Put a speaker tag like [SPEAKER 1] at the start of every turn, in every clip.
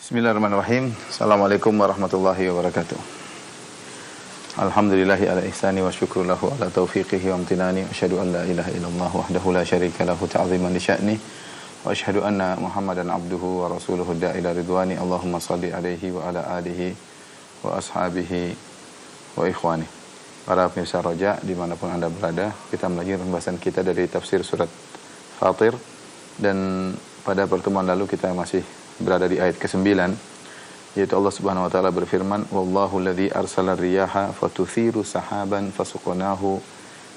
[SPEAKER 1] Bismillahirrahmanirrahim. Assalamualaikum warahmatullahi wabarakatuh. Alhamdulillahi ala ihsani wa syukru lahu ala taufiqihi wa amtinani. Asyhadu an la ilaha illallah wahdahu la syarika lahu ta'ziman li sya'ni. Wa asyhadu anna Muhammadan abduhu wa rasuluhu da'ila ridwani. Allahumma salli alaihi wa ala alihi wa ashabihi wa ikhwani. Para pemirsa Roja dimanapun Anda berada, kita melanjutkan pembahasan kita dari tafsir surat Fatir. Dan pada pertemuan lalu kita masih berada di ayat ke-9, yaitu Allah Subhanahu wa taala berfirman, wallahu alladzi arsala riyaha fatuthiru sahaban fasuqnahu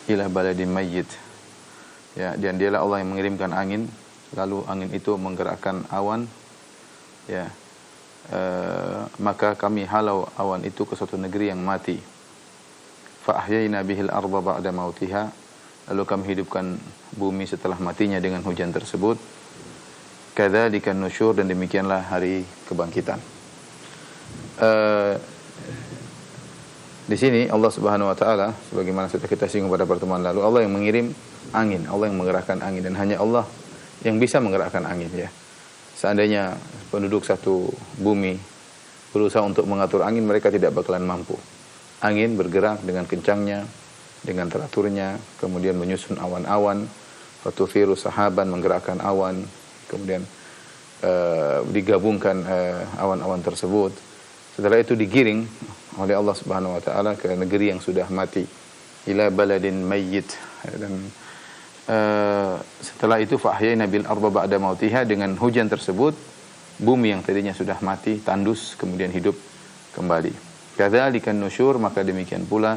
[SPEAKER 1] ila baladin mayyit. Ya, dan dialah Allah yang mengirimkan angin, lalu angin itu menggerakkan awan, ya. Maka kami halau awan itu ke suatu negeri yang mati. Fa ahyayna bihil arda ba'da mautiha, lalu kami hidupkan bumi setelah matinya dengan hujan tersebut. Kadzalika nusyur, dan demikianlah hari kebangkitan. Di sini Allah Subhanahu wa taala, sebagaimana sudah kita singgung pada pertemuan lalu, Allah yang mengirim angin, Allah yang menggerakkan angin, dan hanya Allah yang bisa menggerakkan angin, ya. Seandainya penduduk satu bumi berusaha untuk mengatur angin, mereka tidak bakalan mampu. Angin bergerak dengan kencangnya, dengan teraturnya, kemudian menyusun awan-awan, fatuthiru sahaban, menggerakkan awan, kemudian digabungkan awan-awan tersebut. Setelah itu digiring oleh Allah Subhanahu wa taala ke negeri yang sudah mati, ila baladin mayyit. Dan setelah itu fa ahyayna bil arda ba'da mautiha, dengan hujan tersebut bumi yang tadinya sudah mati tandus kemudian hidup kembali. Kadzalika nusyur, maka demikian pula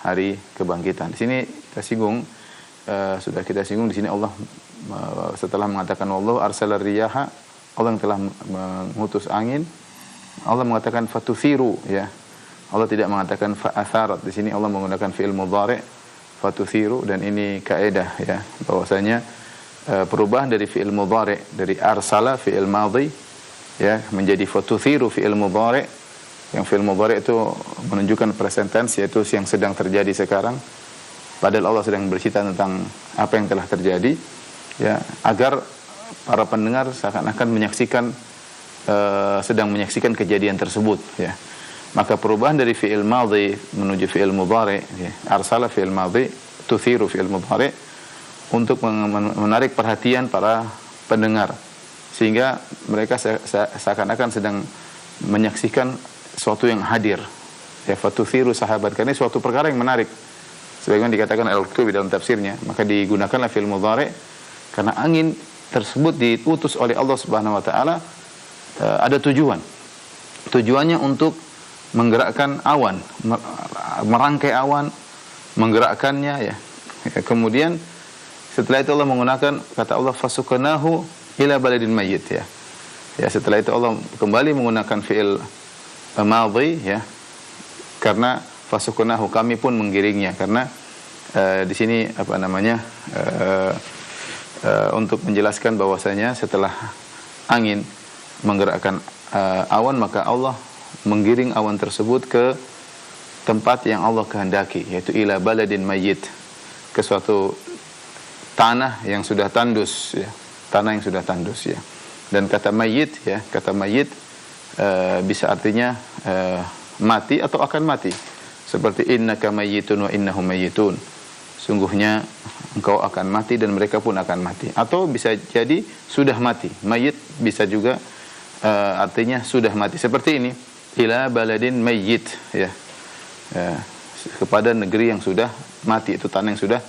[SPEAKER 1] hari kebangkitan. Di sini kita singgung, sudah kita singgung di sini Allah setelah mengatakan wallahu arsala riyaha, Allah yang telah mengutus angin, Allah mengatakan fatuthiru, ya. Allah tidak mengatakan fa'atharat. Di sini Allah menggunakan fi'il mudhari' fatuthiru, dan ini kaidah, ya, bahwasanya perubahan dari fi'il mudhari' dari arsala fi'il madhi, ya, menjadi fatuthiru fi'il mudhari'. Yang fi'il mudhari' itu menunjukkan present tense, yaitu yang sedang terjadi sekarang. Padahal Allah sedang bercerita tentang apa yang telah terjadi, ya, agar para pendengar seakan-akan menyaksikan sedang menyaksikan kejadian tersebut, ya. Maka perubahan dari fi'il madhi menuju fi'il mudhari', ya, arsala fi'il madhi, tuthiru fi'il mudhari', untuk menarik perhatian para pendengar sehingga mereka seakan-akan sedang menyaksikan sesuatu yang hadir, ya, fatuthiru sahabat, karena suatu perkara yang menarik. Sebagaimana dikatakan Al-Qurtubi dalam tafsirnya, maka digunakanlah fi'il mudhari' karena angin tersebut diutus oleh Allah Subhanahu wa taala, ada tujuan. Tujuannya untuk menggerakkan awan, merangkai awan, menggerakkannya, ya. Kemudian setelah itu Allah menggunakan kata Allah fasuqnahu ila baladin mayyit, ya. Ya, setelah itu Allah kembali menggunakan fi'il madhi, ya. Karena fasuqnahu, kami pun menggiringnya, karena di sini apa namanya, untuk menjelaskan bahwasanya setelah angin menggerakkan awan, maka Allah menggiring awan tersebut ke tempat yang Allah kehendaki, yaitu ila baladin mayyit, ke suatu tanah yang sudah tandus, ya. Tanah yang sudah tandus, ya. Dan kata mayyit, ya, kata mayyit bisa artinya mati atau akan mati. Seperti innaka mayyitun wa innahum mayyitun, sungguhnya engkau akan mati dan mereka pun akan mati. Atau bisa jadi sudah mati. Mayyit bisa juga artinya sudah mati. Seperti ini, ila baladin mayyit, ya. Kepada negeri yang sudah mati, itu tanah yang sudah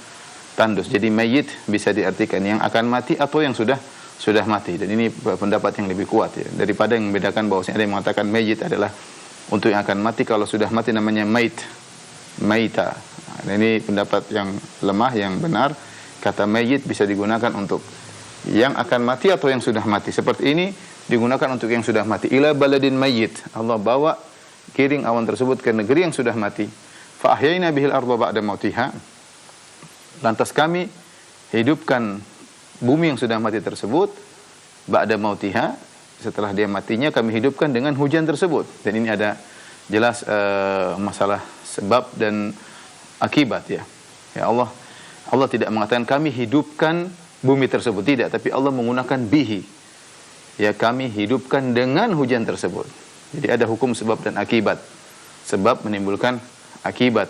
[SPEAKER 1] tandus. Jadi mayyit bisa diartikan yang akan mati atau yang sudah mati. Dan ini pendapat yang lebih kuat, ya, daripada yang membedakan bahwasanya ada yang mengatakan mayyit adalah untuk yang akan mati, kalau sudah mati namanya mait, maita. Nah, ini pendapat yang lemah. Yang benar, kata mayyit bisa digunakan untuk yang akan mati atau yang sudah mati. Seperti ini digunakan untuk yang sudah mati. Ila baladin mayyit, Allah bawa kiring awan tersebut ke negeri yang sudah mati. Fa ahyayna bihil arda ba'da mautiha, lantas kami hidupkan bumi yang sudah mati tersebut, ba'da mautiha, setelah dia matinya kami hidupkan dengan hujan tersebut. Dan ini ada jelas masalah sebab dan akibat, ya. Ya, Allah tidak mengatakan kami hidupkan bumi tersebut, tidak, tapi Allah menggunakan bihi. ya kami hidupkan dengan hujan tersebut. Jadi ada hukum sebab dan akibat. Sebab menimbulkan akibat.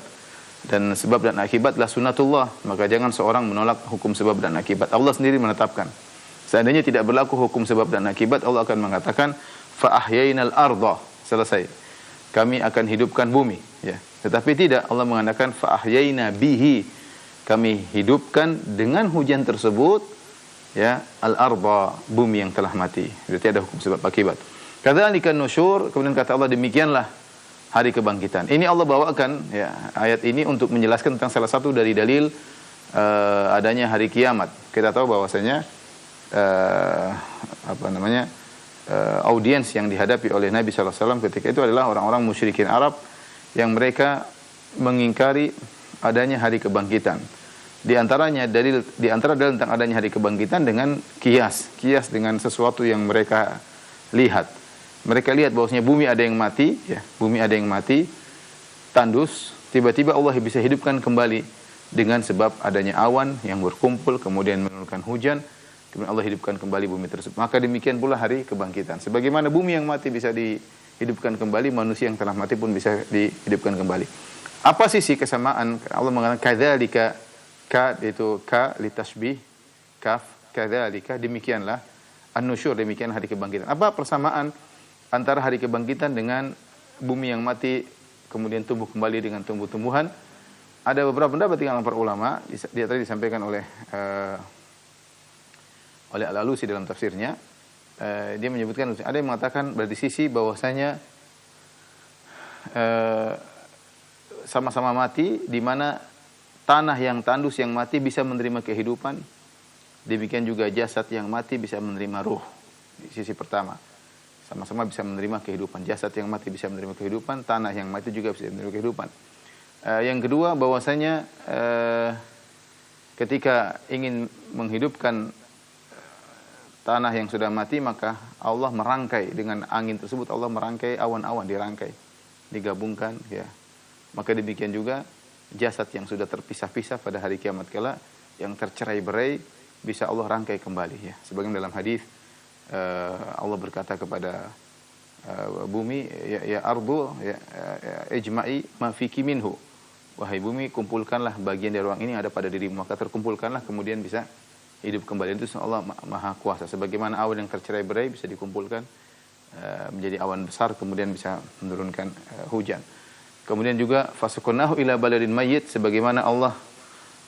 [SPEAKER 1] Dan sebab dan akibatlah sunatullah. Maka jangan seorang menolak hukum sebab dan akibat. Allah sendiri menetapkan. Seandainya tidak berlaku hukum sebab dan akibat, Allah akan mengatakan fa ahyainal arda. Selesai. Kami akan hidupkan bumi, ya. Tetapi tidak, Allah mengatakan fa ahyaina bihi. Kami hidupkan dengan hujan tersebut, ya, al-arda, bumi yang telah mati. Berarti ada hukum sebab akibat. Kadzalika nusyur, kemudian kata Allah, demikianlah hari kebangkitan. Ini Allah bawakan, ya, ayat ini untuk menjelaskan tentang salah satu dari dalil adanya hari kiamat. Kita tahu bahwasanya audiens yang dihadapi oleh Nabi SAW ketika itu adalah orang-orang musyrikin Arab yang mereka mengingkari adanya hari kebangkitan. Di antara dalil tentang adanya hari kebangkitan dengan kias dengan sesuatu yang mereka lihat. Mereka lihat bahwasanya bumi ada yang mati, ya, bumi ada yang mati, tandus, tiba-tiba Allah bisa hidupkan kembali dengan sebab adanya awan yang berkumpul kemudian menurunkan hujan, kemudian Allah hidupkan kembali bumi tersebut. Maka demikian pula hari kebangkitan. Sebagaimana bumi yang mati bisa dihidupkan kembali, manusia yang telah mati pun bisa dihidupkan kembali. Apa sisi kesamaan? Allah mengatakan kadzalika, ka itu ka litasbih, kaf kadzalika, demikianlah an-nusyur, demikian hari kebangkitan. Apa persamaan antara hari kebangkitan dengan bumi yang mati kemudian tumbuh kembali dengan tumbuh-tumbuhan? Ada beberapa pendapat di kalangan para ulama, dia tadi disampaikan oleh Al-Alusi dalam tafsirnya. Dia menyebutkan, ada yang mengatakan dari sisi bahwasanya sama-sama mati, di mana tanah yang tandus yang mati bisa menerima kehidupan, demikian juga jasad yang mati bisa menerima ruh. Di sisi pertama, sama-sama bisa menerima kehidupan. Jasad yang mati bisa menerima kehidupan, tanah yang mati juga bisa menerima kehidupan. Yang kedua, bahwasanya ketika ingin menghidupkan tanah yang sudah mati, maka Allah merangkai dengan angin tersebut, Allah merangkai awan-awan, dirangkai, digabungkan, ya. Maka demikian juga jasad yang sudah terpisah-pisah pada hari kiamat kala, yang tercerai-berai, bisa Allah rangkai kembali, ya. Sebagaimana dalam hadis Allah berkata kepada bumi, ya ardu, ya ijma'i ma fiki minhu. Wahai bumi, kumpulkanlah bagian dari ruang ini yang ada pada dirimu, maka terkumpulkanlah kemudian bisa hidup kembali. Itu Allah Maha Kuasa. Sebagaimana awan yang tercerai-berai bisa dikumpulkan menjadi awan besar, kemudian bisa menurunkan hujan. Kemudian juga fasuqnahu ila baladin mayyit, sebagaimana Allah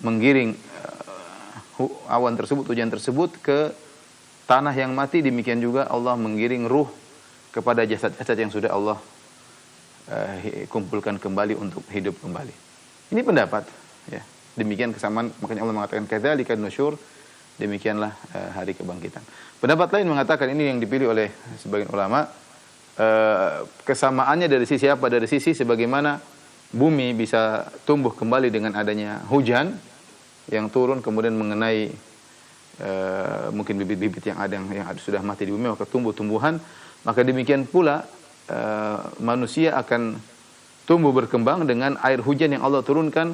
[SPEAKER 1] menggiring awan tersebut, hujan tersebut ke tanah yang mati, demikian juga Allah menggiring ruh kepada jasad-jasad yang sudah Allah kumpulkan kembali untuk hidup kembali. Ini pendapat, ya. Demikian kesamaan, makanya Allah mengatakan kadzalika nusyur, demikianlah hari kebangkitan. Pendapat lain mengatakan, ini yang dipilih oleh sebagian ulama, kesamaannya dari sisi apa? Dari sisi sebagaimana bumi bisa tumbuh kembali dengan adanya hujan yang turun kemudian mengenai mungkin bibit-bibit yang ada yang sudah mati di bumi, maka tumbuh tumbuhan. Maka demikian pula manusia akan tumbuh berkembang dengan air hujan yang Allah turunkan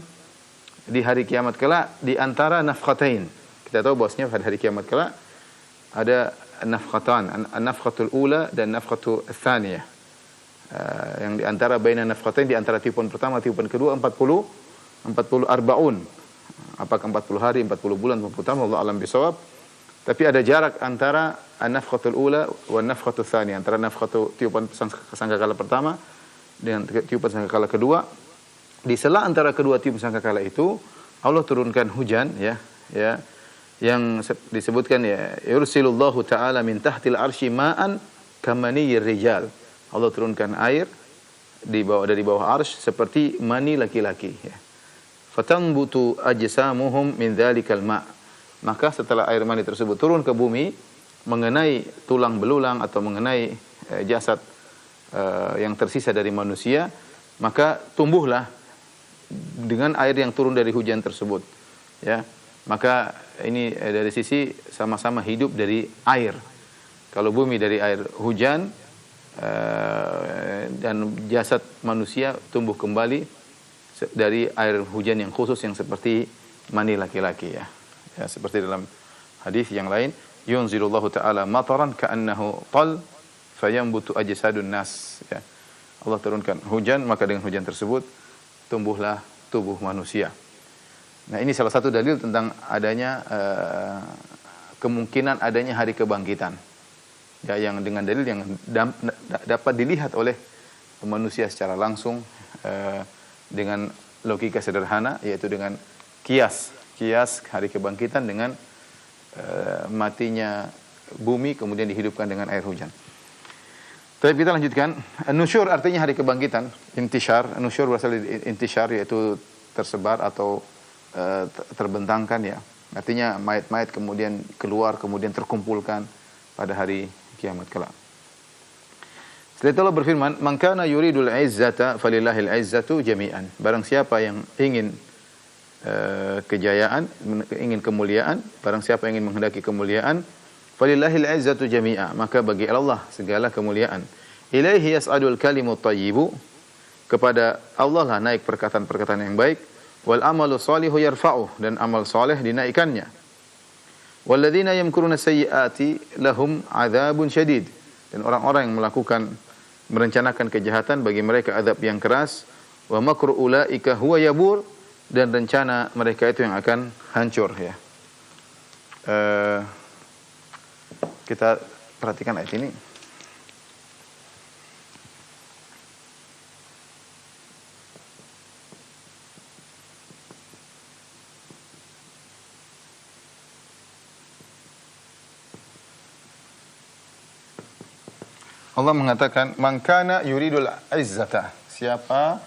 [SPEAKER 1] di hari kiamat kala di antara nafqatain. Kita tahu bahwasanya pada hari kiamat kala ada nafqatan, an-nafqatul ula dan nafqatul tsaniyah. Yang di antara baina nafqatain, di antara tiupan pertama tiupan kedua 40 arbaun. Apakah 40 hari, 40 bulan, 40 tahun, Allah alam bisawab. Tapi ada jarak antara an-nafqatul ula wa an-nafqatul tsaniyah, antara nafqatul tiupan sangkakala pertama dengan tiupan sangkakala kedua. Di sela antara kedua tiupan sangkakala itu Allah turunkan hujan, ya yang disebutkan, ya, yursilullahu ta'ala min tahtil arsy ma'an kamaniyir rijal. Allah turunkan air dari bawah arsy seperti mani laki-laki, ya. Fatanbutu ajsamuhum min dzalikal ma'. Maka setelah air mani tersebut turun ke bumi mengenai tulang belulang atau mengenai jasad yang tersisa dari manusia, maka tumbuhlah dengan air yang turun dari hujan tersebut, ya. Maka ini dari sisi sama-sama hidup dari air. Kalau bumi dari air hujan, dan jasad manusia tumbuh kembali dari air hujan yang khusus yang seperti mani laki-laki, ya. Ya, seperti dalam hadis yang lain, yunzilullahu ta'ala mataran ka'annahu tal fayambutu ajsadun nas, ya. Allah turunkan hujan, maka dengan hujan tersebut tumbuhlah tubuh manusia. Nah, ini salah satu dalil tentang adanya kemungkinan adanya hari kebangkitan. Ya, yang dengan dalil yang dapat dilihat oleh manusia secara langsung dengan logika sederhana, yaitu dengan kias hari kebangkitan dengan matinya bumi kemudian dihidupkan dengan air hujan. Tapi kita lanjutkan. Nusyur artinya hari kebangkitan. Intishar, nusyur berasal dari intishar, yaitu tersebar atau terbentangkan, ya. Artinya mayat-mayat kemudian keluar, kemudian terkumpulkan pada hari kiamat kelak. Setelah itu Allah berfirman, "Man kana yuridul izzata falillahil izzatu jami'an." Barang siapa yang ingin kejayaan, ingin kemuliaan, barang siapa yang ingin menghendaki kemuliaan, falillahil izzatu jami'a, maka bagi Allah segala kemuliaan. Ilaihi yas'adul kalimut thayyibu, kepada Allah lah naik perkataan-perkataan yang baik, wal amalu shalihu yarfa'uh, dan amal saleh dinaikkannya. Walladzina yamkuruna sayyi'ati lahum adzabun syadid, dan orang-orang yang merencanakan kejahatan bagi mereka azab yang keras. Wa makru ulaika huwa yabur, dan rencana mereka itu yang akan hancur, ya. Kita perhatikan ayat ini. Allah mengatakan, "Man kana yuridul izzata." Siapa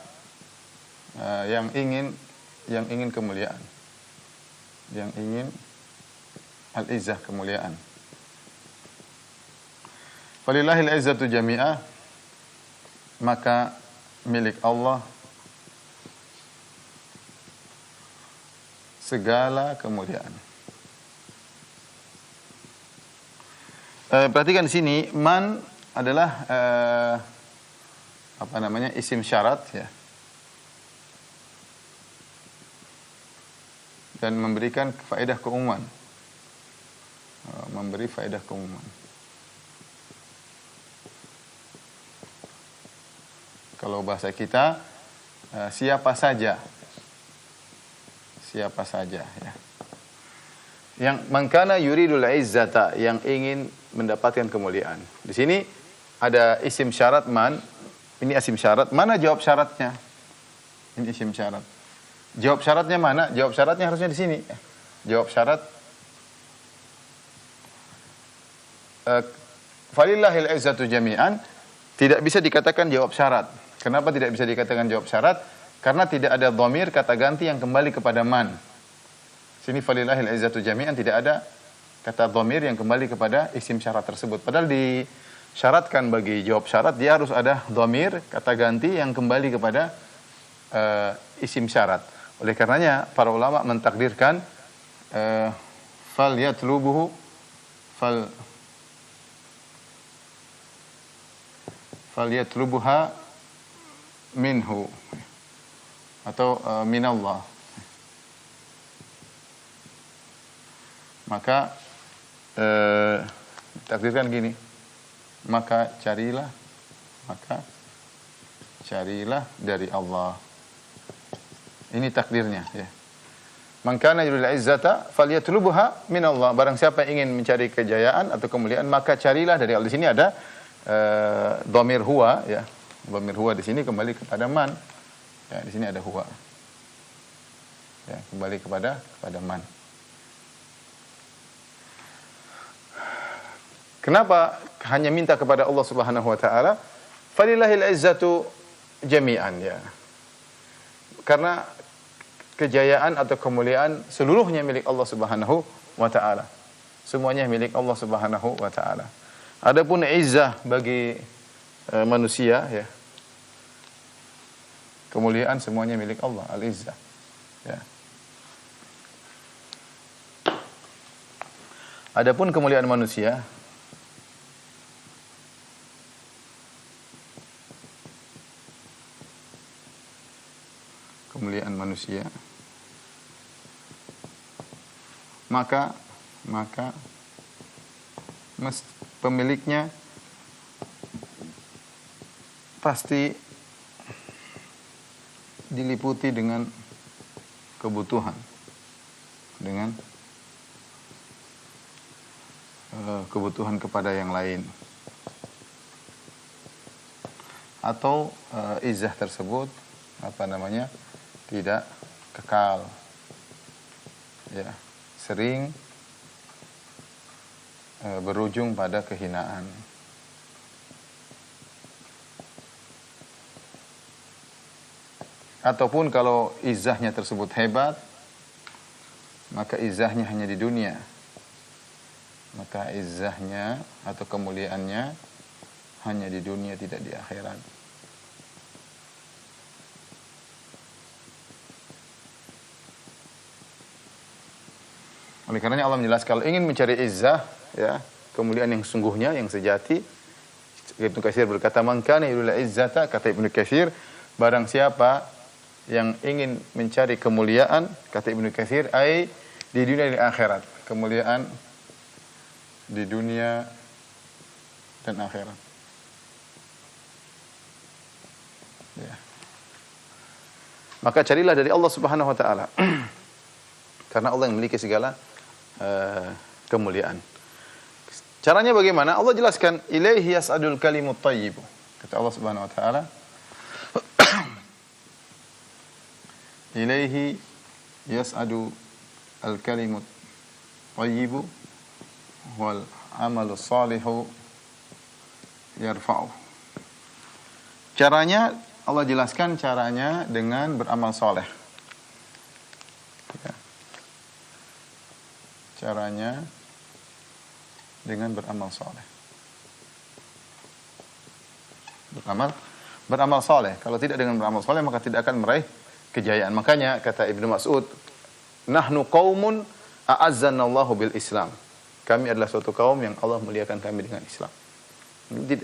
[SPEAKER 1] yang ingin kemuliaan, yang ingin al-izzah, kemuliaan. Walillahil izzatu jami'ah, maka milik Allah segala kemuliaan. Perhatikan di sini, man adalah isim syarat, ya, dan memberikan faedah keumuman, memberi faedah keumuman. Kalau bahasa kita, siapa saja, ya. Yang man kana yuridul izzata, yang ingin mendapatkan kemuliaan. Di sini ada isim syarat man, ini isim syarat. Mana jawab syaratnya? Ini isim syarat. Jawab syaratnya mana? Jawab syaratnya harusnya di sini. Jawab syarat falillahil izzatu jami'an tidak bisa dikatakan jawab syarat. Kenapa tidak bisa dikatakan jawab syarat? Karena tidak ada dhamir kata ganti yang kembali kepada man. Sini falillahil izzatu jami'an tidak ada kata dhamir yang kembali kepada isim syarat tersebut. Padahal disyaratkan bagi jawab syarat dia harus ada dhamir kata ganti yang kembali kepada isim syarat. Oleh karenanya para ulama mentakdirkan fal yatlubuhu fal yatlubuha minhu atau minallah. Maka takdirkan gini, maka carilah dari Allah. Ini takdirnya, ya. Man kana yuridul izzata falyatlubuha min Allah. Barang siapa yang ingin mencari kejayaan atau kemuliaan, maka carilah dari Allah. Di sini ada dhamir huwa, ya. Dhamir huwa di sini kembali kepada man. Ya, di sini ada huwa. Ya, kembali kepada man. Kenapa hanya minta kepada Allah Subhanahu wa taala? Falillahil izzatu jami'an, ya. Karena kejayaan atau kemuliaan seluruhnya milik Allah Subhanahu wa taala. Semuanya milik Allah Subhanahu wa taala. Adapun izzah bagi manusia, ya. Kemuliaan semuanya milik Allah, al-izzah. Ya. Adapun kemuliaan manusia, maka pemiliknya pasti diliputi dengan kebutuhan, dengan kebutuhan kepada yang lain, atau izah tersebut tidak kekal, ya, sering berujung pada kehinaan. Ataupun kalau izahnya tersebut hebat, maka izahnya hanya di dunia, maka izahnya atau kemuliaannya hanya di dunia, tidak di akhirat. Oleh karenanya Allah menjelaskan, kalau ingin mencari izzah, ya, kemuliaan yang sungguhnya, yang sejati, Ibnu Katsir berkata, "Man kana yuridul izzata," kata Ibnu Katsir, barang siapa yang ingin mencari kemuliaan, kata Ibnu Katsir, ai di dunia dan akhirat, kemuliaan di dunia dan akhirat. Ya. Maka carilah dari Allah Subhanahu wa taala. Karena Allah yang memiliki segala kemuliaan. Caranya bagaimana? Allah jelaskan, ilaihi yas'adul kalimut thayyib. Kata Allah Subhanahu wa taala, ilaihi yas'adu al-kalimut thayyib wal amalu salihu yarfa'u. Caranya Allah jelaskan, caranya dengan beramal soleh. Ya. Caranya dengan beramal soleh. Beramal soleh. Kalau tidak dengan beramal soleh, maka tidak akan meraih kejayaan. Makanya kata Ibnu Mas'ud, nahnu qaumun a'azzanallahu bil Islam. Kami adalah suatu kaum yang Allah muliakan kami dengan Islam.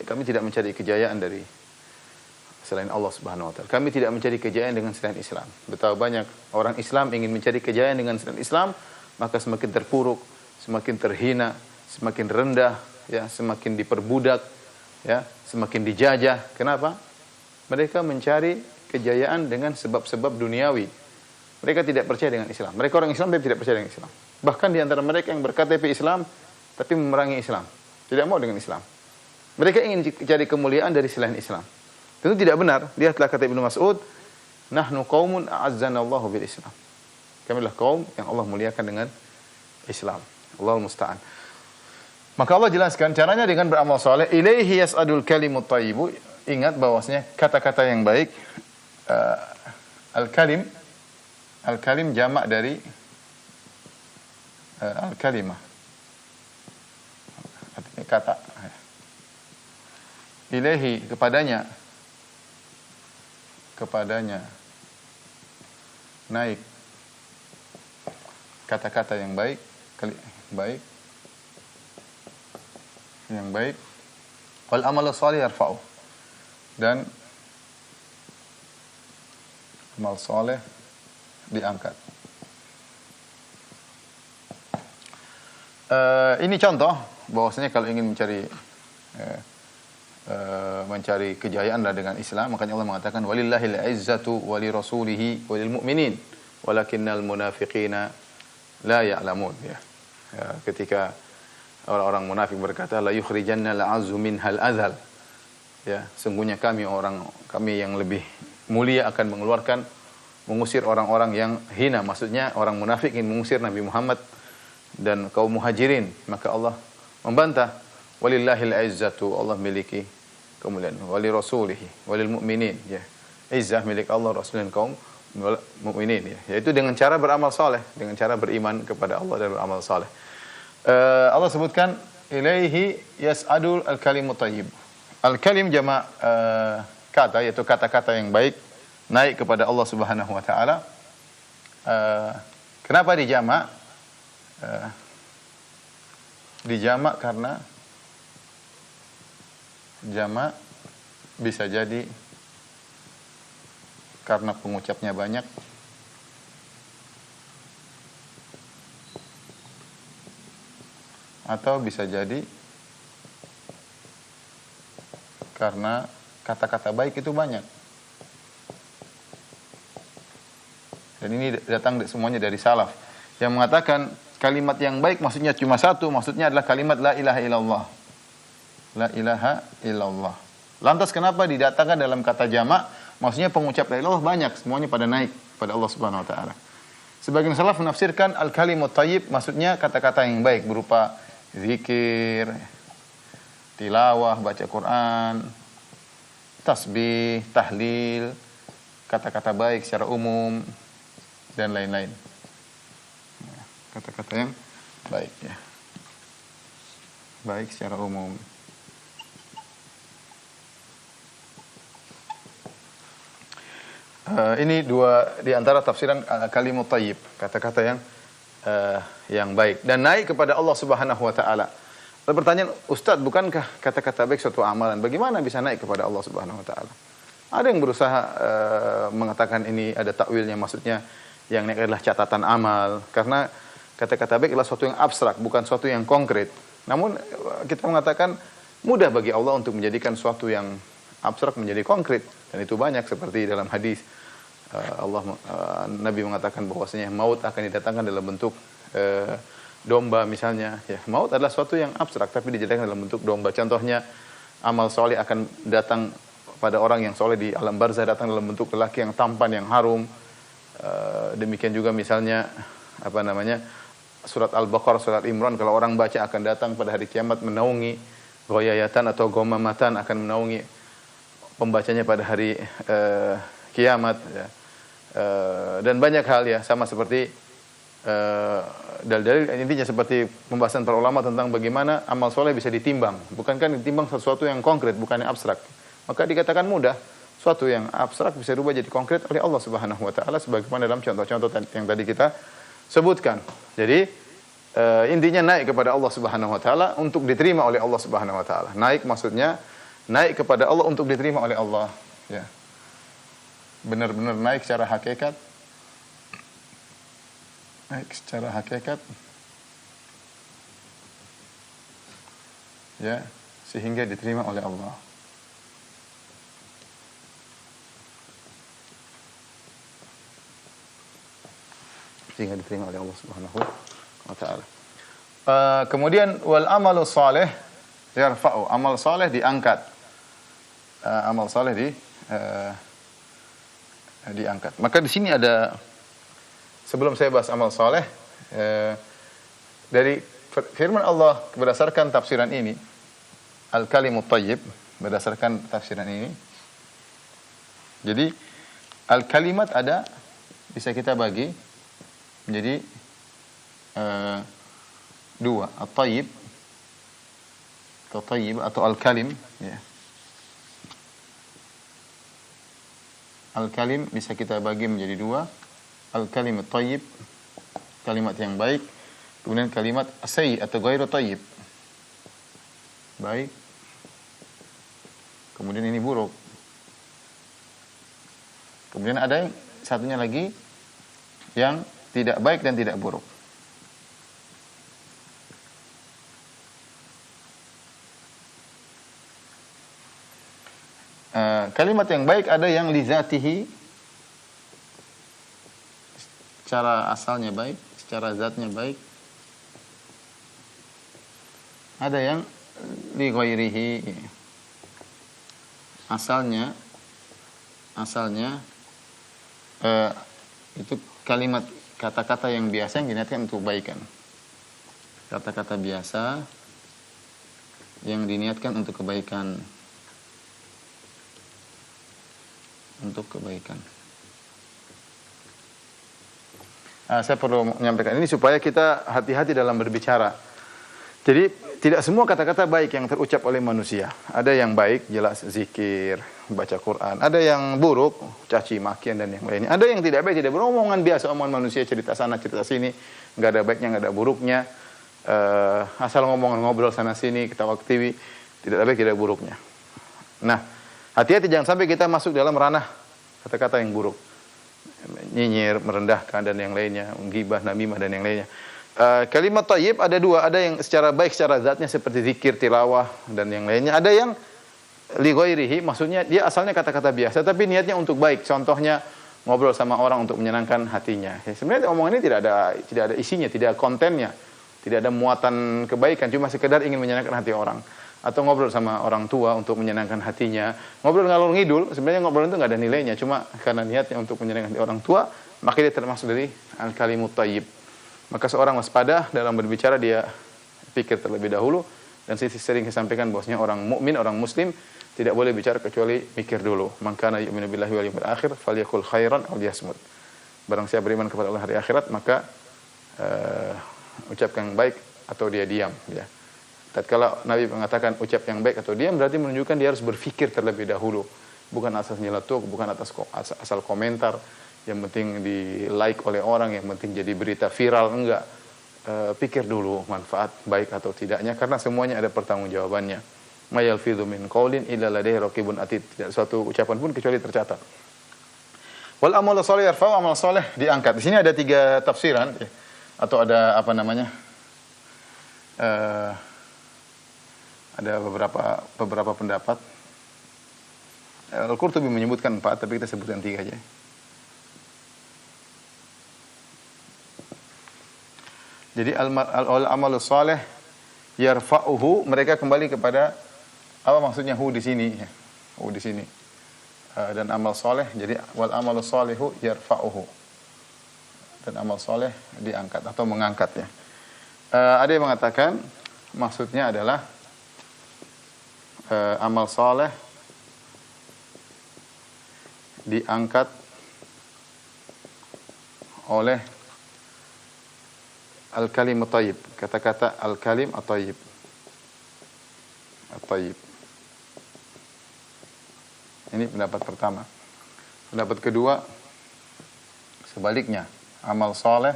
[SPEAKER 1] Kami tidak mencari kejayaan dari selain Allah Subhanahu wa taala. Kami tidak mencari kejayaan dengan selain Islam. Betapa banyak orang Islam ingin mencari kejayaan dengan selain Islam, maka semakin terpuruk, semakin terhina, semakin rendah, ya, semakin diperbudak, ya, semakin dijajah. Kenapa? Mereka mencari kejayaan dengan sebab-sebab duniawi. Mereka tidak percaya dengan Islam. Mereka orang Islam tapi tidak percaya dengan Islam. Bahkan di antara mereka yang berKTP Islam tapi memerangi Islam, tidak mau dengan Islam. Mereka ingin cari kemuliaan dari selain Islam. Tentu tidak benar. Lihatlah kata Ibnu Mas'ud, nahnu qaumun a'azzanallahu bil Islam. Kami adalah kaum yang Allah muliakan dengan Islam. Allahul musta'an. Maka Allah jelaskan caranya dengan beramal saleh, ilaihi yas'adul kalimut thayyibu. Ingat bahwasanya kata-kata yang baik, al-kalim jamak dari al-kalimah. Artinya kata. Ilaihi, kepadanya naik kata-kata yang baik, wal amalu shalih yarfa'u, dan amal saleh diangkat. Ini contoh bahwasanya kalau ingin mencari kejayaan dengan Islam, makanya Allah mengatakan walillahil izzatu wali rasulihi walil mu'minin walakinnal munafiqina la ya'lamun, ya. Ketika orang-orang munafik berkata la yukhrijanna la'azzu minhal adzal, ya, sungguhnya kami yang lebih mulia akan mengusir orang-orang yang hina. Maksudnya orang munafik ingin mengusir Nabi Muhammad dan kaum muhajirin. Maka Allah membantah, walillahil izzatu, Allah miliki kemuliaan, wali rasulihi walil mu'minin, ya. Izzah milik Allah, Rasul dan kaum mukminin, ya. Yaitu dengan cara beramal saleh, dengan cara beriman kepada Allah dan beramal saleh. Allah sebutkan ilaihi yas'adul al-kalimut thayyib. Al-kalim jamak kata, yaitu kata-kata yang baik naik kepada Allah Subhanahu wa taala. Kenapa dijamak? Dijamak karena jamak bisa jadi karena pengucapnya banyak, atau bisa jadi Karena kata-kata baik itu banyak. Dan ini datang semuanya dari salaf yang mengatakan kalimat yang baik maksudnya cuma satu, maksudnya adalah kalimat la ilaha illallah. La ilaha illallah. Lantas kenapa didatangkan dalam kata jamak? Maksudnya pengucap la ilaha illallah banyak, semuanya pada naik pada Allah Subhanahu wa taala. Sebagian salaf menafsirkan al-kalimut thayyib maksudnya kata-kata yang baik berupa zikir, tilawah, baca Quran, tasbih, tahlil, kata-kata baik secara umum dan lain-lain. Kata-kata yang baik ya. Baik secara umum. Ini dua di antara tafsiran kalimut thayyib, kata-kata yang baik dan naik kepada Allah Subhanahu wa taala. Lalu pertanyaan, Ustaz, bukankah kata-kata baik suatu amalan? Bagaimana bisa naik kepada Allah Subhanahu wa taala? Ada yang berusaha mengatakan ini ada takwilnya, maksudnya yang naik adalah catatan amal, karena kata-kata baik adalah suatu yang abstrak, bukan suatu yang konkret. Namun kita mengatakan mudah bagi Allah untuk menjadikan suatu yang abstrak menjadi konkret, dan itu banyak seperti dalam hadis Nabi mengatakan bahwasanya maut akan didatangkan dalam bentuk domba misalnya. Ya, maut adalah suatu yang abstrak tapi dijadikan dalam bentuk domba. Contohnya amal soleh akan datang pada orang yang soleh di alam barzah, datang dalam bentuk lelaki yang tampan, yang harum. Demikian juga misalnya surat Al-Baqarah, surat Imran, kalau orang baca akan datang pada hari kiamat menaungi ghoyayatan atau gomamatan, akan menaungi pembacanya pada hari kiamat ya. Dan banyak hal ya, sama seperti dalil-dalil intinya seperti pembahasan para ulama tentang bagaimana amal soleh bisa ditimbang. Bukankah ditimbang sesuatu yang konkret, bukan yang abstrak. Maka dikatakan mudah, suatu yang abstrak bisa berubah jadi konkret oleh Allah Subhanahu wa taala sebagaimana dalam contoh-contoh yang tadi kita sebutkan. Jadi intinya naik kepada Allah Subhanahu wa taala untuk diterima oleh Allah Subhanahu wa taala. Naik maksudnya naik kepada Allah untuk diterima oleh Allah ya. Benar-benar naik secara hakikat. Naik secara hakikat. Ya, sehingga diterima oleh Allah. Sehingga diterima oleh Allah Subhanahu wa taala. Kemudian wal amalu salih yarfa'u. Amal saleh diangkat. Amal saleh diangkat. Maka di sini ada, sebelum saya bahas amal saleh, dari firman Allah berdasarkan tafsiran ini, al-kalimut thayyib, berdasarkan tafsiran ini. Jadi al-kalimat ada, bisa kita bagi menjadi dua, at-thayyib atau al-kalim ya. Al-kalim bisa kita bagi menjadi dua. Al-kalimat thayyib, kalimat yang baik. Kemudian kalimat sayyi atau ghairu thayyib, baik. Kemudian ini buruk. Kemudian ada yang satunya lagi yang tidak baik dan tidak buruk. Kalimat yang baik ada yang li zatihi, secara asalnya baik, secara zatnya baik. Ada yang li ghairihi, asalnya itu kalimat kata-kata yang biasa yang diniatkan untuk kebaikan. Kata-kata biasa yang diniatkan untuk kebaikan. Untuk kebaikan. Saya perlu menyampaikan ini supaya kita hati-hati dalam berbicara. Jadi tidak semua kata-kata baik yang terucap oleh manusia. Ada yang baik, jelas zikir, baca Quran. Ada yang buruk, caci makian dan yang lainnya. Ada yang tidak baik, tidak buruk, omongan biasa, omongan manusia, cerita sana, cerita sini, nggak ada baiknya, nggak ada buruknya. Asal ngobrol sana sini, ketawa ketiwi, tidak ada baik, tidak buruknya. Nah, hati-hati jangan sampai kita masuk dalam ranah kata-kata yang buruk. Nyinyir, merendahkan dan yang lainnya, ghibah, namimah dan yang lainnya. Kalimat thayyib ada dua, ada yang secara baik secara zatnya seperti zikir, tilawah dan yang lainnya. Ada yang li ghairihi, maksudnya dia asalnya kata-kata biasa tapi niatnya untuk baik. Contohnya ngobrol sama orang untuk menyenangkan hatinya. Ya, sebenarnya omongan ini tidak ada isinya, tidak ada kontennya, tidak ada muatan kebaikan, cuma sekedar ingin menyenangkan hati orang. Atau ngobrol sama orang tua untuk menyenangkan hatinya. Ngobrol ngalor ngidul, sebenarnya ngobrol itu nggak ada nilainya, cuma karena niatnya untuk menyenangkan hati orang tua, maka dia termasuk dari al-kalimut thayyib. Maka seorang waspada dalam berbicara, dia pikir terlebih dahulu, dan sering disampaikan bahwasanya orang mukmin, orang muslim tidak boleh bicara kecuali mikir dulu. Man kana yu'minu billahi wal yawmil akhir falyaqul khairan aw liyasmut. Barang siapa beriman kepada Allah hari akhirat, maka ucapkan yang baik atau dia diam, ya. Tatkala Nabi mengatakan ucap yang baik atau diam, berarti menunjukkan dia harus berfikir terlebih dahulu, bukan asal nyeletuk, bukan asal komentar yang penting di like oleh orang, yang penting jadi berita viral, enggak. Pikir dulu manfaat baik atau tidaknya, karena semuanya ada pertanggungjawabannya. Ma yalfidhu min qaulin illa ladaihi raqibun atid. Tidak suatu ucapan pun kecuali tercatat. Wal amalu shalih yarfa'u, amal saleh diangkat. Di sini ada 3 tafsiran, ya, atau ada apa namanya? Ada beberapa pendapat. Al-Qurtubi menyebutkan 4, tapi kita sebutkan 3 aja. Jadi al-amalu shalih yarfa'uhu, mereka kembali kepada apa maksudnya hu di sini, ya. Hu di sini. Dan amal saleh, jadi wal amalu shalihu yarfa'uhu. Dan amal saleh diangkat atau mengangkat, ya. Ada yang mengatakan maksudnya adalah amal saleh diangkat oleh al-kalim at-thayyib, kata-kata al-kalim at-thayyib. At-thayyib. Ini pendapat pertama. Pendapat kedua, sebaliknya, amal saleh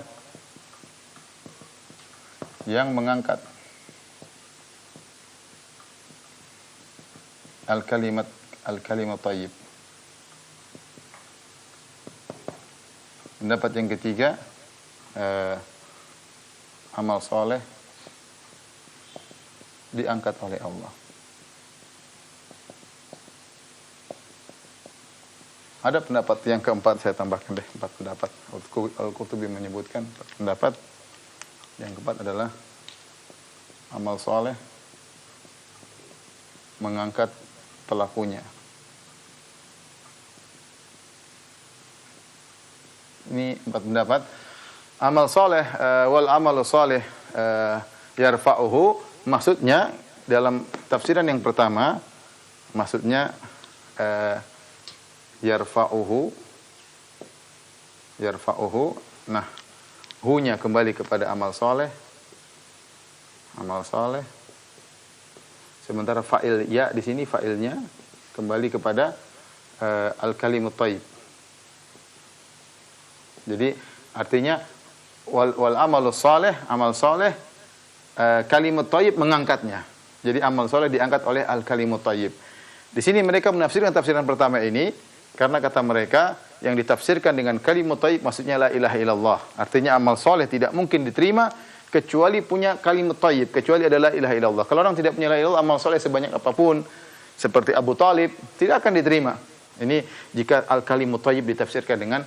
[SPEAKER 1] yang mengangkat al-kalimat thayyib. Pendapat yang ketiga, amal soleh diangkat oleh Allah. Ada pendapat yang keempat, saya tambahkan deh 4 pendapat. Al-Qurtubi menyebutkan 4 pendapat. Yang keempat adalah amal soleh mengangkat pelakunya. Ini 4 pendapat. Amal soleh, wal amalu soleh yarfa'uhu, maksudnya dalam tafsiran yang pertama, maksudnya yarfa'uhu, nah hu-nya kembali kepada amal soleh, sementara fa'il ya di sini, fa'ilnya kembali kepada al-kalimut thayyib. Jadi artinya wal amalu saleh, amal saleh, kalimat thayyib mengangkatnya. Jadi amal saleh diangkat oleh al-kalimut thayyib. Di sini mereka menafsirkan tafsiran pertama ini karena kata mereka yang ditafsirkan dengan kalimat thayyib maksudnya la ilaha illallah. Artinya amal saleh tidak mungkin diterima kecuali punya kalimat thayyib, kecuali ada la ilaha illallah. Kalau orang tidak punya la ilaha illallah, amal saleh sebanyak apapun seperti Abu Talib tidak akan diterima. Ini jika al-kalimut thayyib ditafsirkan dengan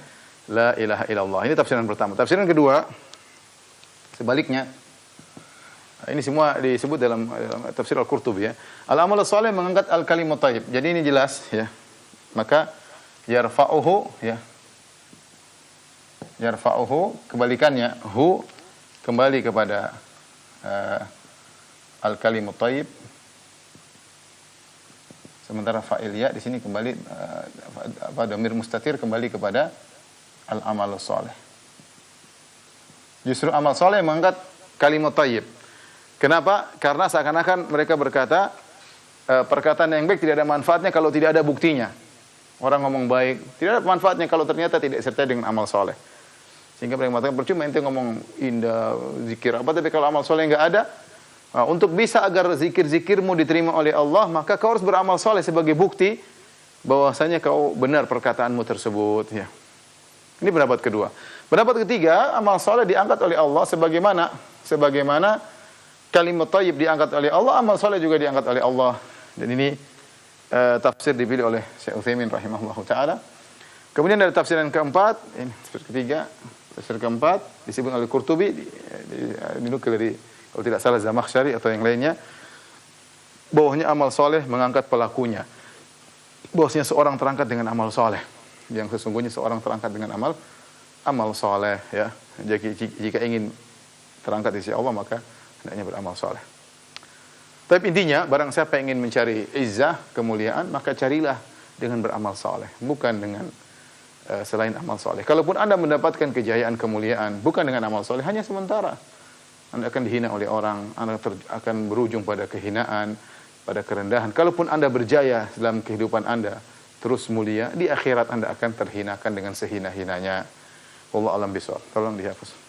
[SPEAKER 1] la ilaha illallah. Ini tafsiran pertama. Tafsiran kedua, sebaliknya. Ini semua disebut dalam tafsir Al-Qurtubi, ya. Al-amal saleh mengangkat al-kalimut thayyib. Jadi ini jelas, ya. Maka yarfa'uhu, ya. Yarfa'uhu, kebalikannya hu kembali kepada al-kalimut thayyib. Sementara fa'il ya di sini kembali dhamir mustatir kembali kepada al-amalus saleh. Justru amal saleh mengangkat kalimat thayyib. Kenapa? Karena seakan-akan mereka berkata perkataan yang baik tidak ada manfaatnya kalau tidak ada buktinya. Orang ngomong baik tidak ada manfaatnya kalau ternyata tidak sertai dengan amal saleh. Sehingga mereka mengatakan percuma ente ngomong indah, zikir apa, tapi kalau amal saleh enggak ada, untuk bisa agar zikir-zikirmu diterima oleh Allah, maka kau harus beramal saleh sebagai bukti bahwasanya kau benar perkataanmu tersebut, ya. Ini pendapat kedua. Pendapat ketiga, amal saleh diangkat oleh Allah sebagaimana kalimat thayyib diangkat oleh Allah, amal saleh juga diangkat oleh Allah. Dan ini tafsir dipilih oleh Syekh Utsaimin rahimahullahu taala. Kemudian ada tafsir yang keempat, ini tafsir ketiga, tafsir keempat disebut oleh Qurtubi, dinukil dari kalau tidak salah Zamakhsyari atau yang lainnya, bahwasanya amal soleh mengangkat pelakunya. Bahwasanya seorang terangkat dengan amal soleh. Yang sesungguhnya seorang terangkat dengan amal soleh, ya. Jika ingin terangkat di sisi Allah maka hendaknya beramal soleh. Tapi intinya barang siapa ingin mencari izzah, kemuliaan, maka carilah dengan beramal soleh, bukan dengan selain amal soleh. Kalaupun Anda mendapatkan kejayaan, kemuliaan bukan dengan amal soleh, hanya sementara. Anda akan dihina oleh orang, Anda akan berujung pada kehinaan, pada kerendahan. Kalaupun Anda berjaya dalam kehidupan Anda, terus mulia, di akhirat Anda akan terhinakan dengan sehina-hinanya. Wallahu a'lam bishawab. Tolong dihapus.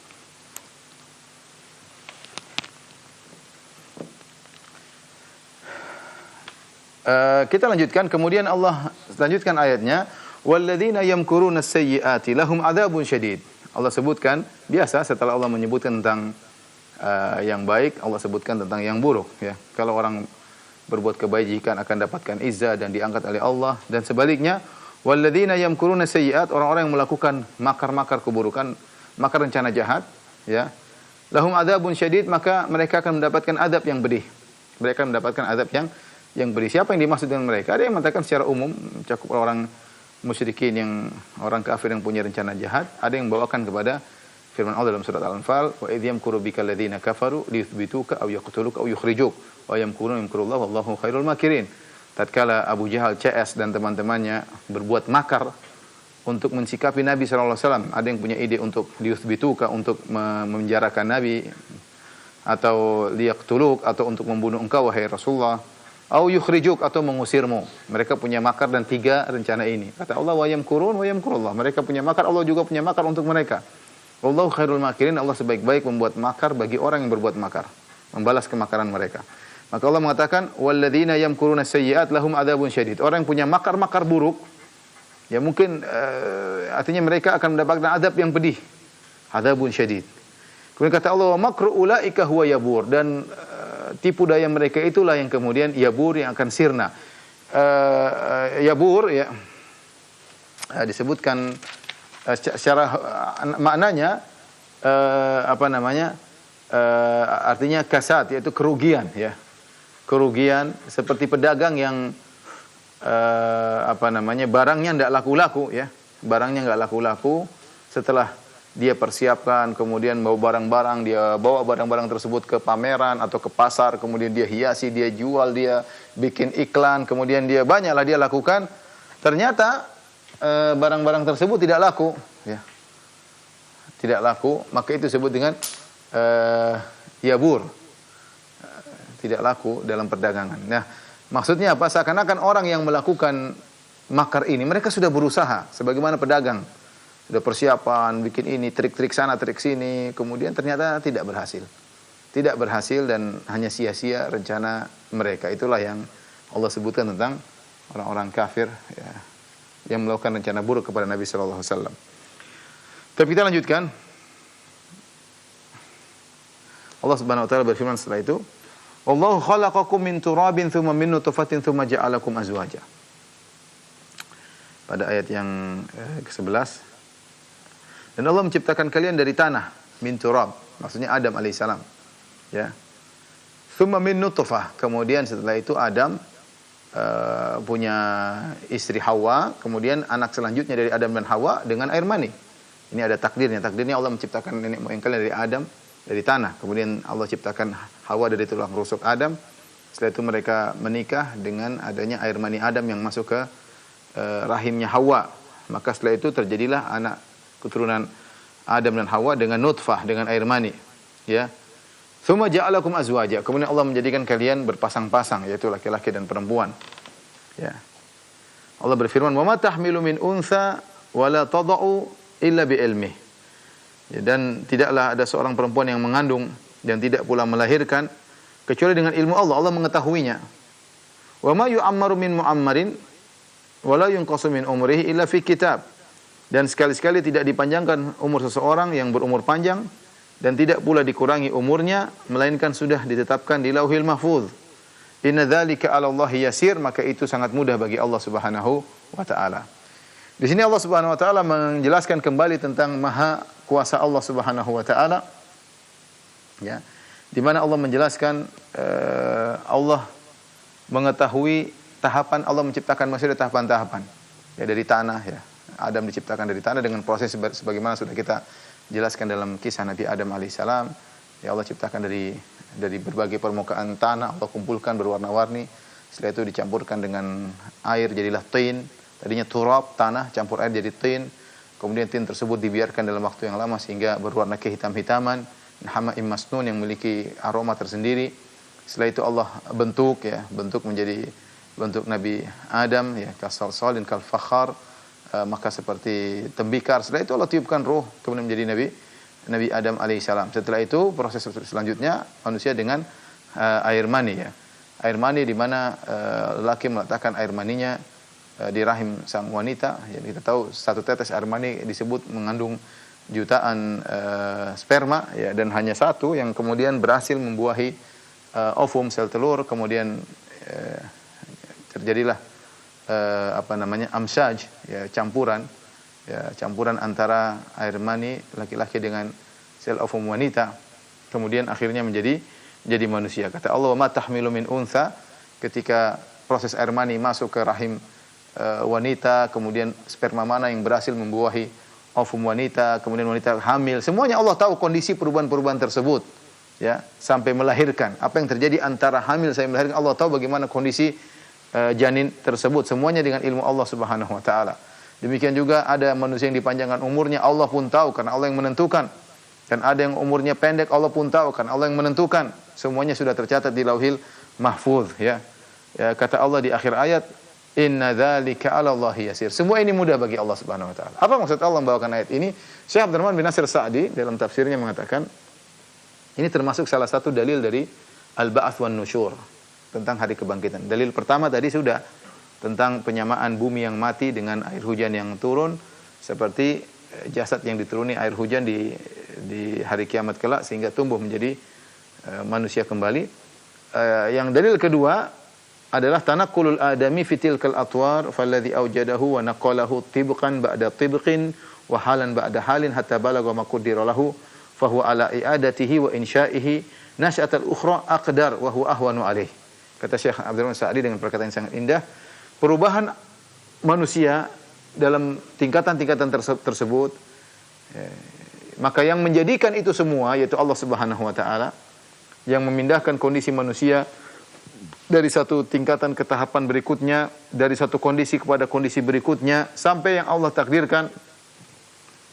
[SPEAKER 1] Kita lanjutkan, kemudian Allah lanjutkan ayatnya, walladzina yamkuruna sayyiati lahum adzabun syadid. Allah sebutkan, biasa setelah Allah menyebutkan tentang yang baik, Allah sebutkan tentang yang buruk, ya. Kalau orang berbuat kebajikan akan dapatkan izzah dan diangkat oleh Allah, dan sebaliknya walladzina yamkuruna sayyiat, orang-orang yang melakukan makar-makar keburukan, makar rencana jahat, ya. Lahum adzabun syadid, maka mereka akan mendapatkan adab yang pedih. Mereka akan mendapatkan adab yang pedih. Siapa yang dimaksud dengan mereka? Ada yang mengatakan secara umum mencakup orang musyrikin, yang orang kafir yang punya rencana jahat. Ada yang membawakan kepada firman Allah dalam surat Al-Anfal, wa idh yamkuru bikal ladzina kafaru liyuthbituka aw yaqtuluka aw yukhrijuk wa yamkuruna yamkurullahu wallahu khairul makirin. Tatkala Abu Jahal, CS dan teman-temannya berbuat makar untuk mensikapi Nabi sallallahu alaihi wasallam, ada yang punya ide untuk liyuthbituka, untuk memenjarakan Nabi, atau liyaqtuluk, atau untuk membunuh engkau wahai Rasulullah, au yukhrijuk, atau mengusirmu. Mereka punya makar dan tiga rencana ini. Kata Allah, wa yamkurun wa yamkurullah. Mereka punya makar, Allah juga punya makar untuk mereka. Wallahu khairul makirin, Allah sebaik-baik membuat makar bagi orang yang berbuat makar, membalas kemakaran mereka. Maka Allah mengatakan, walladzina yamkuruna sayyiat lahum adzabun syadid. Orang yang punya makar-makar buruk, ya mungkin artinya mereka akan mendapatkan adab yang pedih. Adzabun syadid. Kemudian kata Allah, wa makru ulaika huwa yabur, dan tipu daya mereka itulah yang kemudian yabur, yang akan sirna. Yabur, ya, disebutkan secara maknanya artinya kasat, yaitu kerugian, ya. Kerugian seperti pedagang yang barangnya tidak laku-laku, ya. Barangnya enggak laku-laku, setelah dia persiapkan, kemudian dia bawa barang-barang tersebut ke pameran atau ke pasar, kemudian dia hiasi, dia jual, dia bikin iklan, kemudian dia banyaklah dia lakukan. Ternyata barang-barang tersebut tidak laku, ya. Tidak laku, maka itu disebut dengan yabur. Tidak laku dalam perdagangan. Nah, maksudnya apa? Seakan-akan orang yang melakukan makar ini, mereka sudah berusaha sebagaimana pedagang. Sudah persiapan, bikin ini, trik-trik sana, trik sini, kemudian ternyata tidak berhasil. Tidak berhasil dan hanya sia-sia rencana mereka. Itulah yang Allah sebutkan tentang orang-orang kafir, ya, yang melakukan rencana buruk kepada Nabi sallallahu alaihi wasallam. Tapi kita lanjutkan. Allah Subhanahu wa taala berfirman setelah itu, "Wallahu khalaqakum min turabin tsumma min nutfatin tsumma ja'alakum azwaja." Pada ayat yang ke-11. Dan Allah menciptakan kalian dari tanah, min turab, maksudnya Adam alaihissalam, ya. Tsumma min nutfah, kemudian setelah itu Adam punya istri Hawa, kemudian anak selanjutnya dari Adam dan Hawa dengan air mani. Ini ada takdirnya. Takdirnya Allah menciptakan nenek moyang kalian dari Adam, dari tanah. Kemudian Allah ciptakan Hawa dari tulang rusuk Adam. Setelah itu mereka menikah dengan adanya air mani Adam yang masuk ke rahimnya Hawa. Maka setelah itu terjadilah anak keturunan Adam dan Hawa dengan nutfah, dengan air mani, ya. Tsumma ja'alakum azwaja. Kemudian Allah menjadikan kalian berpasang-pasang, yaitu laki-laki dan perempuan. Ya. Allah berfirman, "Wa ma tahmilu min untha wa la tada'u illa bi ilmih." Ya, dan tidaklah ada seorang perempuan yang mengandung dan tidak pula melahirkan kecuali dengan ilmu Allah. Allah mengetahuinya. "Wa ma yu'ammaru min mu'ammarin wa la yunqasu min umrihi illa fi kitab." Dan sekali-sekali tidak dipanjangkan umur seseorang yang berumur panjang dan tidak pula dikurangi umurnya melainkan sudah ditetapkan di Lauhil Mahfuz. Inna dzalika 'ala Allahi yasir, maka itu sangat mudah bagi Allah Subhanahu wa taala. Di sini Allah Subhanahu wa taala menjelaskan kembali tentang maha kuasa Allah Subhanahu wa taala. Ya. Di mana Allah menjelaskan Allah mengetahui tahapan Allah menciptakan manusia dari tahapan-tahapan. Ya, dari tanah ya. Adam diciptakan dari tanah dengan proses sebagaimana sudah kita jelaskan dalam kisah Nabi Adam alaihissalam. Ya, Allah ciptakan dari berbagai permukaan tanah, Allah kumpulkan berwarna-warni. Setelah itu dicampurkan dengan air jadilah tin. Tadinya turab, tanah, campur air jadi tin. Kemudian tin tersebut dibiarkan dalam waktu yang lama sehingga berwarna kehitam-hitaman. Hama'im masnun yang memiliki aroma tersendiri. Setelah itu Allah bentuk menjadi bentuk Nabi Adam ya, kasalsalin kal fakhar, maka seperti tembikar. Setelah itu Allah tiupkan ruh kemudian menjadi Nabi Adam alaihissalam. Setelah itu proses selanjutnya manusia dengan air mani ya. Air mani di mana lelaki meletakkan air maninya di rahim sang wanita. Jadi kita tahu satu tetes air mani disebut mengandung jutaan sperma ya, dan hanya satu yang kemudian berhasil membuahi ovum sel telur, kemudian terjadilah amsaj ya, campuran antara air mani laki-laki dengan sel ovum wanita, kemudian akhirnya menjadi manusia. Kata Allah, ma tahmilu min untha, ketika proses air mani masuk ke rahim wanita, kemudian sperma mana yang berhasil membuahi ovum wanita, kemudian wanita hamil, semuanya Allah tahu kondisi perubahan-perubahan tersebut ya, sampai melahirkan. Apa yang terjadi antara hamil sampai melahirkan, Allah tahu bagaimana kondisi janin tersebut, semuanya dengan ilmu Allah Subhanahu wa taala. Demikian juga ada manusia yang dipanjangkan umurnya, Allah pun tahu karena Allah yang menentukan. Dan ada yang umurnya pendek, Allah pun tahu karena Allah yang menentukan. Semuanya sudah tercatat di Lauhil Mahfuz ya. Ya, kata Allah di akhir ayat, inna dzalika 'ala Allahi yasir. Semua ini mudah bagi Allah Subhanahu wa taala. Apa maksud Allah membawakan ayat ini? Syekh Abdurrahman bin Nasir Sa'di dalam tafsirnya mengatakan ini termasuk salah satu dalil dari al-ba'ats wan nusyur, tentang hari kebangkitan. Dalil pertama tadi sudah tentang penyamaan bumi yang mati dengan air hujan yang turun, seperti jasad yang dituruni air hujan di hari kiamat kelak sehingga tumbuh menjadi manusia kembali. Yang dalil kedua adalah tanaqqulul adami fi tilkal atwar falladhi awjadahu wa naqalahu tibqan ba'da tibqin wa halan ba'da halin hatta balagha ma qaddara lahu fa huwa ala i'adatihi wa insya'ihi nasyatal ukhra aqdar wa huwa ahwanu alaih. Kata Syekh Abdurrahman Sa'di dengan perkataan yang sangat indah, perubahan manusia dalam tingkatan-tingkatan tersebut, maka yang menjadikan itu semua yaitu Allah Subhanahu wa taala, yang memindahkan kondisi manusia dari satu tingkatan ke tahapan berikutnya, dari satu kondisi kepada kondisi berikutnya, sampai yang Allah takdirkan.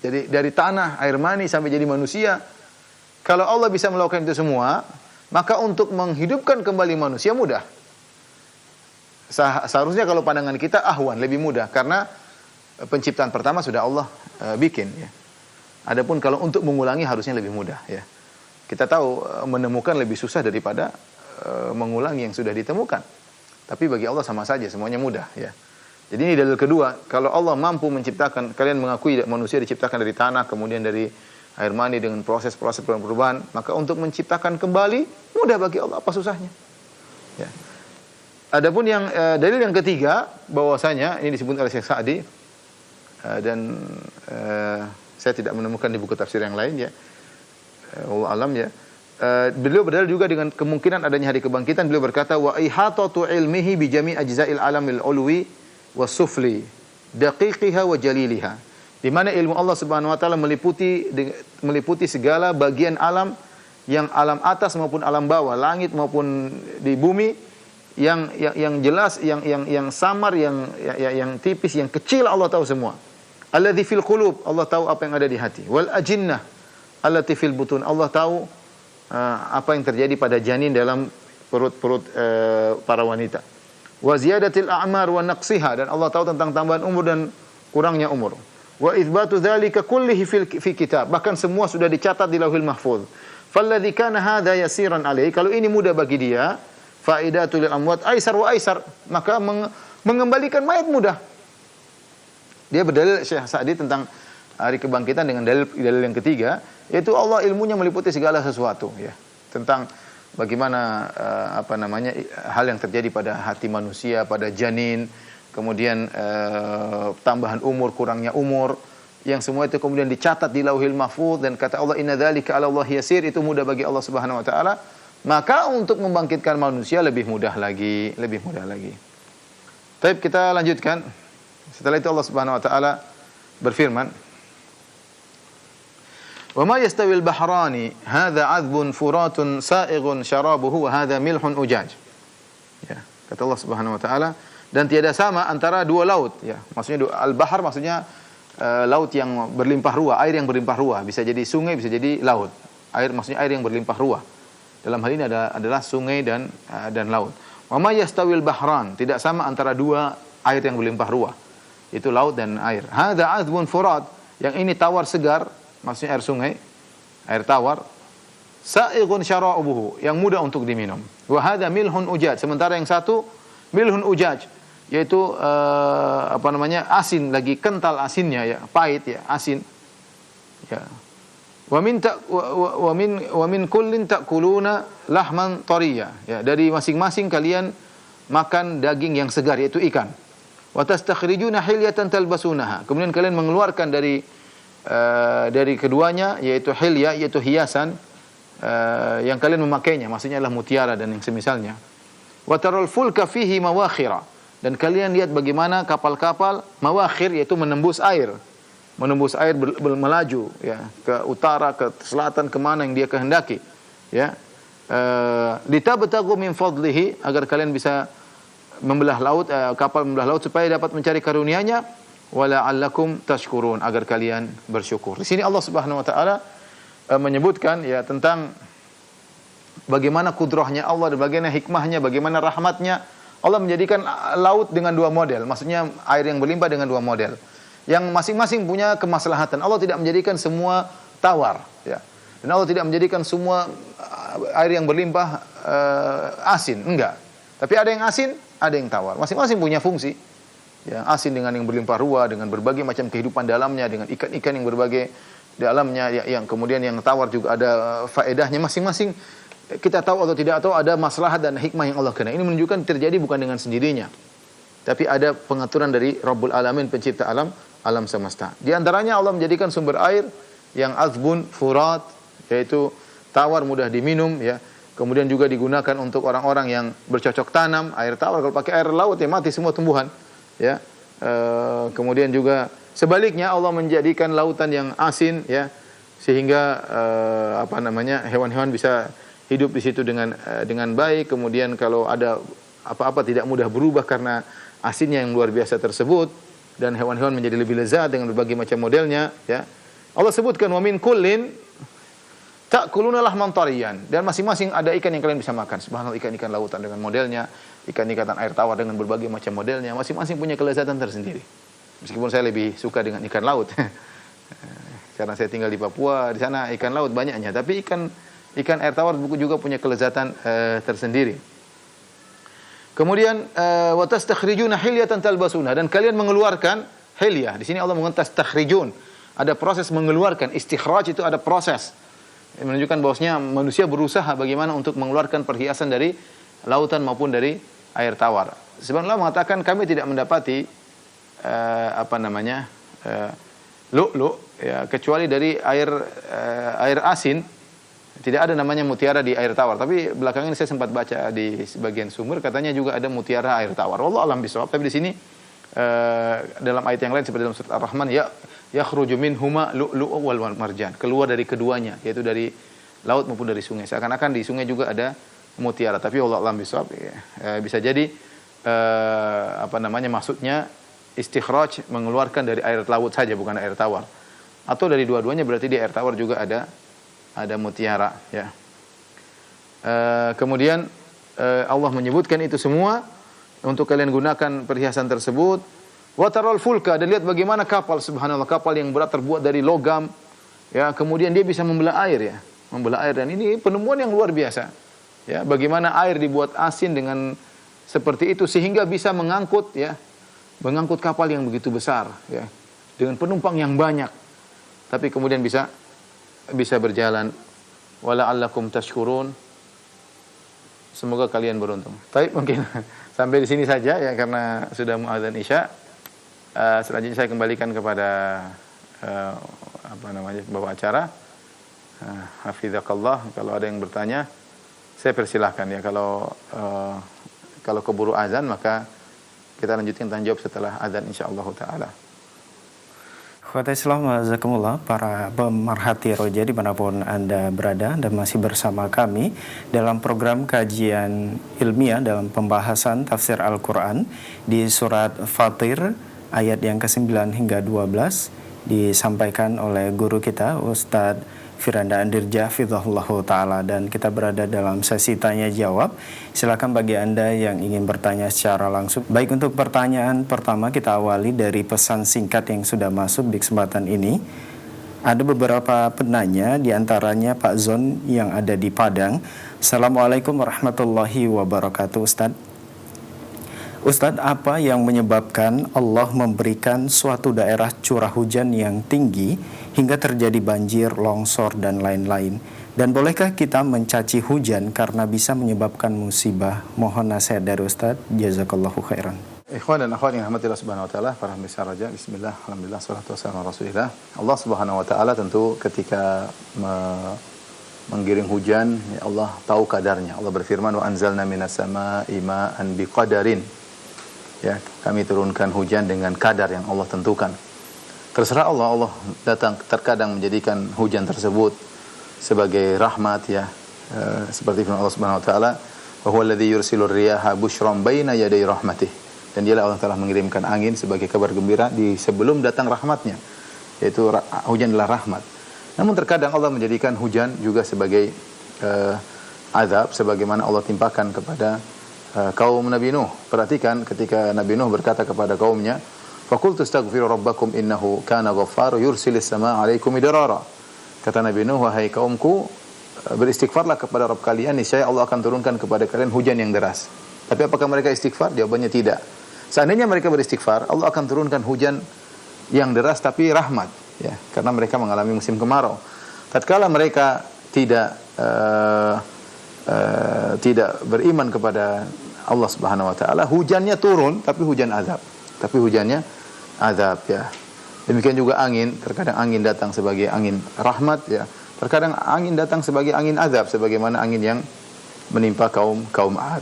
[SPEAKER 1] Jadi dari tanah, air mani sampai jadi manusia. Kalau Allah bisa melakukan itu semua, maka untuk menghidupkan kembali manusia mudah. Seharusnya kalau pandangan kita ahwan, lebih mudah, karena penciptaan pertama sudah Allah bikin ya. Adapun kalau untuk mengulangi harusnya lebih mudah ya. Kita tahu menemukan lebih susah daripada mengulangi yang sudah ditemukan. Tapi bagi Allah sama saja, semuanya mudah ya. Jadi ini dalil kedua, kalau Allah mampu menciptakan, kalian mengakui manusia diciptakan dari tanah, kemudian dari air mani dengan proses-proses perubahan, maka untuk menciptakan kembali mudah bagi Allah, apa susahnya? Ya. Adapun yang dalil yang ketiga, bahwasanya ini disebut oleh Syekh Sa'di dan saya tidak menemukan di buku tafsir yang lain ya. Allah alam ya. Beliau berdalil juga dengan kemungkinan adanya hari kebangkitan. Beliau berkata, wa ihatatu ilmihi bi jami' ajza'il alamil ulwi was-sufli daqiqiha wa jaliliha. Di mana ilmu Allah Subhanahu wa taala meliputi segala bagian alam, yang alam atas maupun alam bawah, langit maupun di bumi, yang jelas, yang samar, yang tipis, yang kecil, Allah tahu semua. Alladzi fil qulub, Allah tahu apa yang ada di hati. Wal ajinnah allati fil butun, Allah tahu apa yang terjadi pada janin dalam perut-perut para wanita. Wa ziyadatil a'mar wa naqsiha, dan Allah tahu tentang tambahan umur dan kurangnya umur. Wa itsbatu dzalika kullihi fi kitab, bahkan semua sudah dicatat di Lauhil Mahfuz. Falladzi kana hadza yasiran alaihi, kalau ini mudah bagi dia, faidatul lil amwat aisar wa aisar, maka mengembalikan mayat mudah. Dia berdalil Syekh Sa'di tentang hari kebangkitan dengan dalil yang ketiga, yaitu Allah ilmunya meliputi segala sesuatu ya. Tentang bagaimana hal yang terjadi pada hati manusia, pada janin, kemudian tambahan umur, kurangnya umur, yang semua itu kemudian dicatat di Lauhil Mahfuz, dan kata Allah inna dzalika 'ala Allah yasir, itu mudah bagi Allah Subhanahu wa taala. Maka untuk membangkitkan manusia lebih mudah lagi. Baik, kita lanjutkan. Setelah itu Allah Subhanahu wa taala berfirman, "Wa ma yastawil bahrani hadza 'adbun furatun sa'ighun syarabuhu wa hadza milhun ujaj." Ya, kata Allah Subhanahu wa taala, dan tiada sama antara dua laut, ya. Maksudnya al-bahr maksudnya laut yang berlimpah ruah, air yang berlimpah ruah, bisa jadi sungai, bisa jadi laut. Air maksudnya air yang berlimpah ruah. Dalam hal ini adalah sungai dan laut. Wa ma yastawil bahran, tidak sama antara dua air yang berlimpah ruah. Itu laut dan air. Hadza 'adbun furat, yang ini tawar segar, maksudnya air sungai, air tawar. Sa'ighun syara'ubuhu, yang mudah untuk diminum. Wa hadza milhun ujaj, sementara yang satu milhun ujaj, yaitu asin, lagi kental asinnya, ya, pahit, ya, asin. Ya. Wa min kullin ta'kuluna lahman tariya, ya, dari masing-masing kalian makan daging yang segar, yaitu ikan. Wa tastakhrijuna hilyatan talbasunaha, kemudian kalian mengeluarkan dari keduanya, yaitu hilya, yaitu hiasan yang kalian memakainya, maksudnya adalah mutiara dan yang semisalnya. Wa taral fulka fihi mawakhira, dan kalian lihat bagaimana kapal-kapal mawakhir, yaitu menembus air melaju, ya, ke utara, ke selatan, kemana yang dia kehendaki, ya. Litabtaghu min fadlihi, agar kalian bisa membelah laut, kapal membelah laut supaya dapat mencari karunia-Nya, wala'allakum tashkurun, agar kalian bersyukur. Di sini Allah Subhanahu wa taala menyebutkan, ya, tentang bagaimana kudrahnya Allah dan bagaimana hikmahnya, bagaimana rahmatnya. Allah menjadikan laut dengan dua model, maksudnya air yang berlimpah dengan dua model, yang masing-masing punya kemaslahatan. Allah tidak menjadikan semua tawar, ya. Dan Allah tidak menjadikan semua air yang berlimpah asin, enggak. Tapi ada yang asin, ada yang tawar. Masing-masing punya fungsi. Ya, asin dengan yang berlimpah ruah, dengan berbagai macam kehidupan dalamnya, dengan ikan-ikan yang berbagai dalamnya, ya, yang kemudian yang tawar juga ada faedahnya masing-masing. Kita tahu atau tidak tahu ada maslahat dan hikmah yang Allah kehendaki. Ini menunjukkan terjadi bukan dengan sendirinya, tapi ada pengaturan dari Rabbul Alamin, pencipta alam semesta. Di antaranya Allah menjadikan sumber air yang azbun furat, yaitu tawar, mudah diminum, ya. Kemudian juga digunakan untuk orang-orang yang bercocok tanam. Air tawar, kalau pakai air laut ya mati semua tumbuhan, ya. Kemudian juga sebaliknya Allah menjadikan lautan yang asin, ya, sehingga hewan-hewan bisa hidup di situ dengan baik. Kemudian kalau ada apa-apa tidak mudah berubah karena asinnya yang luar biasa tersebut, dan hewan-hewan menjadi lebih lezat dengan berbagai macam modelnya, ya. Allah sebutkan wa min kullin ta'kuluna lahman tariyan, dan masing-masing ada ikan yang kalian bisa makan. Subhanallah, ikan-ikan lautan dengan modelnya, ikan-ikan air tawar dengan berbagai macam modelnya, masing-masing punya kelezatan tersendiri. Meskipun saya lebih suka dengan ikan laut. Karena saya tinggal di Papua, di sana ikan laut banyaknya, tapi ikan air tawar juga punya kelezatan tersendiri. Kemudian wa tastakhrijuna hilyatan talbasuna, dan kalian mengeluarkan hilyah. Di sini Allah mengatakan tastakhrijun. Ada proses mengeluarkan, istikhraj itu ada proses. Menunjukkan bahwasanya manusia berusaha bagaimana untuk mengeluarkan perhiasan dari lautan maupun dari air tawar. Sebenarnya Allah mengatakan kami tidak mendapati lu'lu', ya, kecuali dari air asin. Tidak ada namanya mutiara di air tawar. Tapi belakangan ini saya sempat baca di sebagian sumber, katanya juga ada mutiara air tawar. Wallahu a'lam bishawab. Tapi di sini dalam ayat yang lain seperti dalam surat Ar-Rahman, yakhruju minhuma lu'lu'u wal marjan, keluar dari keduanya, yaitu dari laut maupun dari sungai. Seakan-akan di sungai juga ada mutiara. Tapi wallahu a'lam bishawab, bisa jadi maksudnya istikhraj, mengeluarkan dari air laut saja, bukan air tawar. Atau dari dua-duanya, berarti di air tawar juga ada mutiara, ya. Kemudian Allah menyebutkan itu semua untuk kalian gunakan perhiasan tersebut. Wa taral fulka, dan lihat bagaimana kapal, subhanallah, kapal yang berat terbuat dari logam, ya, kemudian dia bisa membelah air, ya, membelah air, dan ini penemuan yang luar biasa, ya, bagaimana air dibuat asin dengan seperti itu sehingga bisa mengangkut kapal yang begitu besar, ya, dengan penumpang yang banyak, tapi kemudian bisa berjalan. Wala'allakum tashkurun, Semoga kalian beruntung. Tapi mungkin sampai di sini saja ya, karena sudah muadzan Isya. Selanjutnya saya kembalikan kepada bawa acara. Hafizakallah. Kalau ada yang bertanya, saya persilahkan ya. Kalau keburu azan, maka kita lanjutkan tanya jawab setelah azan insyaallah taala.
[SPEAKER 2] Khotbah Islam wajazakumullah, para pemerhati roja dimanapun Anda berada, dan masih bersama kami dalam program kajian ilmiah dalam pembahasan tafsir Al-Quran di surat Fatir ayat yang ke-9 hingga 12 disampaikan oleh guru kita Ustadz Firanda Andirja Hafizahullah Ta'ala, dan kita berada dalam sesi tanya jawab. Silakan bagi Anda yang ingin bertanya secara langsung. Baik, untuk pertanyaan pertama kita awali dari pesan singkat yang sudah masuk di kesempatan ini. Ada beberapa penanya, diantaranya Pak Zon yang ada di Padang. Assalamualaikum warahmatullahi wabarakatuh, Ustadz. Ustadz, apa yang menyebabkan Allah memberikan suatu daerah curah hujan yang tinggi hingga terjadi banjir, longsor, dan lain-lain? Dan bolehkah kita mencaci hujan karena bisa menyebabkan musibah? Mohon nasihat dari Ustadz. Jazakallahu khairan.
[SPEAKER 1] Ikhwan dan akhwat yang rahmati Allah Subhanahu wa taala, para pemirsa raja, bismillah, alhamdulillah, salatu wassalamu ala Rasulillah. Allah Subhanahu wa taala tentu ketika menggiring hujan, ya Allah tahu kadarnya. Allah berfirman, wa anzalna minas samaa'i ma'an biqadarin. Ya, kami turunkan hujan dengan kadar yang Allah tentukan. Terserah Allah, Allah datang terkadang menjadikan hujan tersebut sebagai rahmat ya. Seperti firman Allah Subhanahu wa taala, wa huwa alladzi yursilur riyaha busyran baina yaday rahmatih. Dan dialah Allah telah mengirimkan angin sebagai kabar gembira di sebelum datang rahmatnya. Yaitu hujan adalah rahmat. Namun terkadang Allah menjadikan hujan juga sebagai azab, sebagaimana Allah timpakan kepada kaum Nabi Nuh. Perhatikan ketika Nabi Nuh berkata kepada kaumnya, faqultu astaghfiru rabbakum innahu kana ghaffara yursilis samaa 'alaikum midrara. Kata Nabi Nuh, wahai kaumku, beristighfarlah kepada Rabb kalian, niscaya Allah akan turunkan kepada kalian hujan yang deras. Tapi apakah mereka istighfar? Jawabannya tidak. Seandainya mereka beristighfar, Allah akan turunkan hujan yang deras tapi rahmat ya, karena mereka mengalami musim kemarau. Tatkala mereka tidak beriman kepada Allah Subhanahu wa taala, hujannya turun tapi hujan azab. Tapi hujannya azab ya. Demikian juga angin, terkadang angin datang sebagai angin rahmat ya. Terkadang angin datang sebagai angin azab, sebagaimana angin yang menimpa kaum Ad.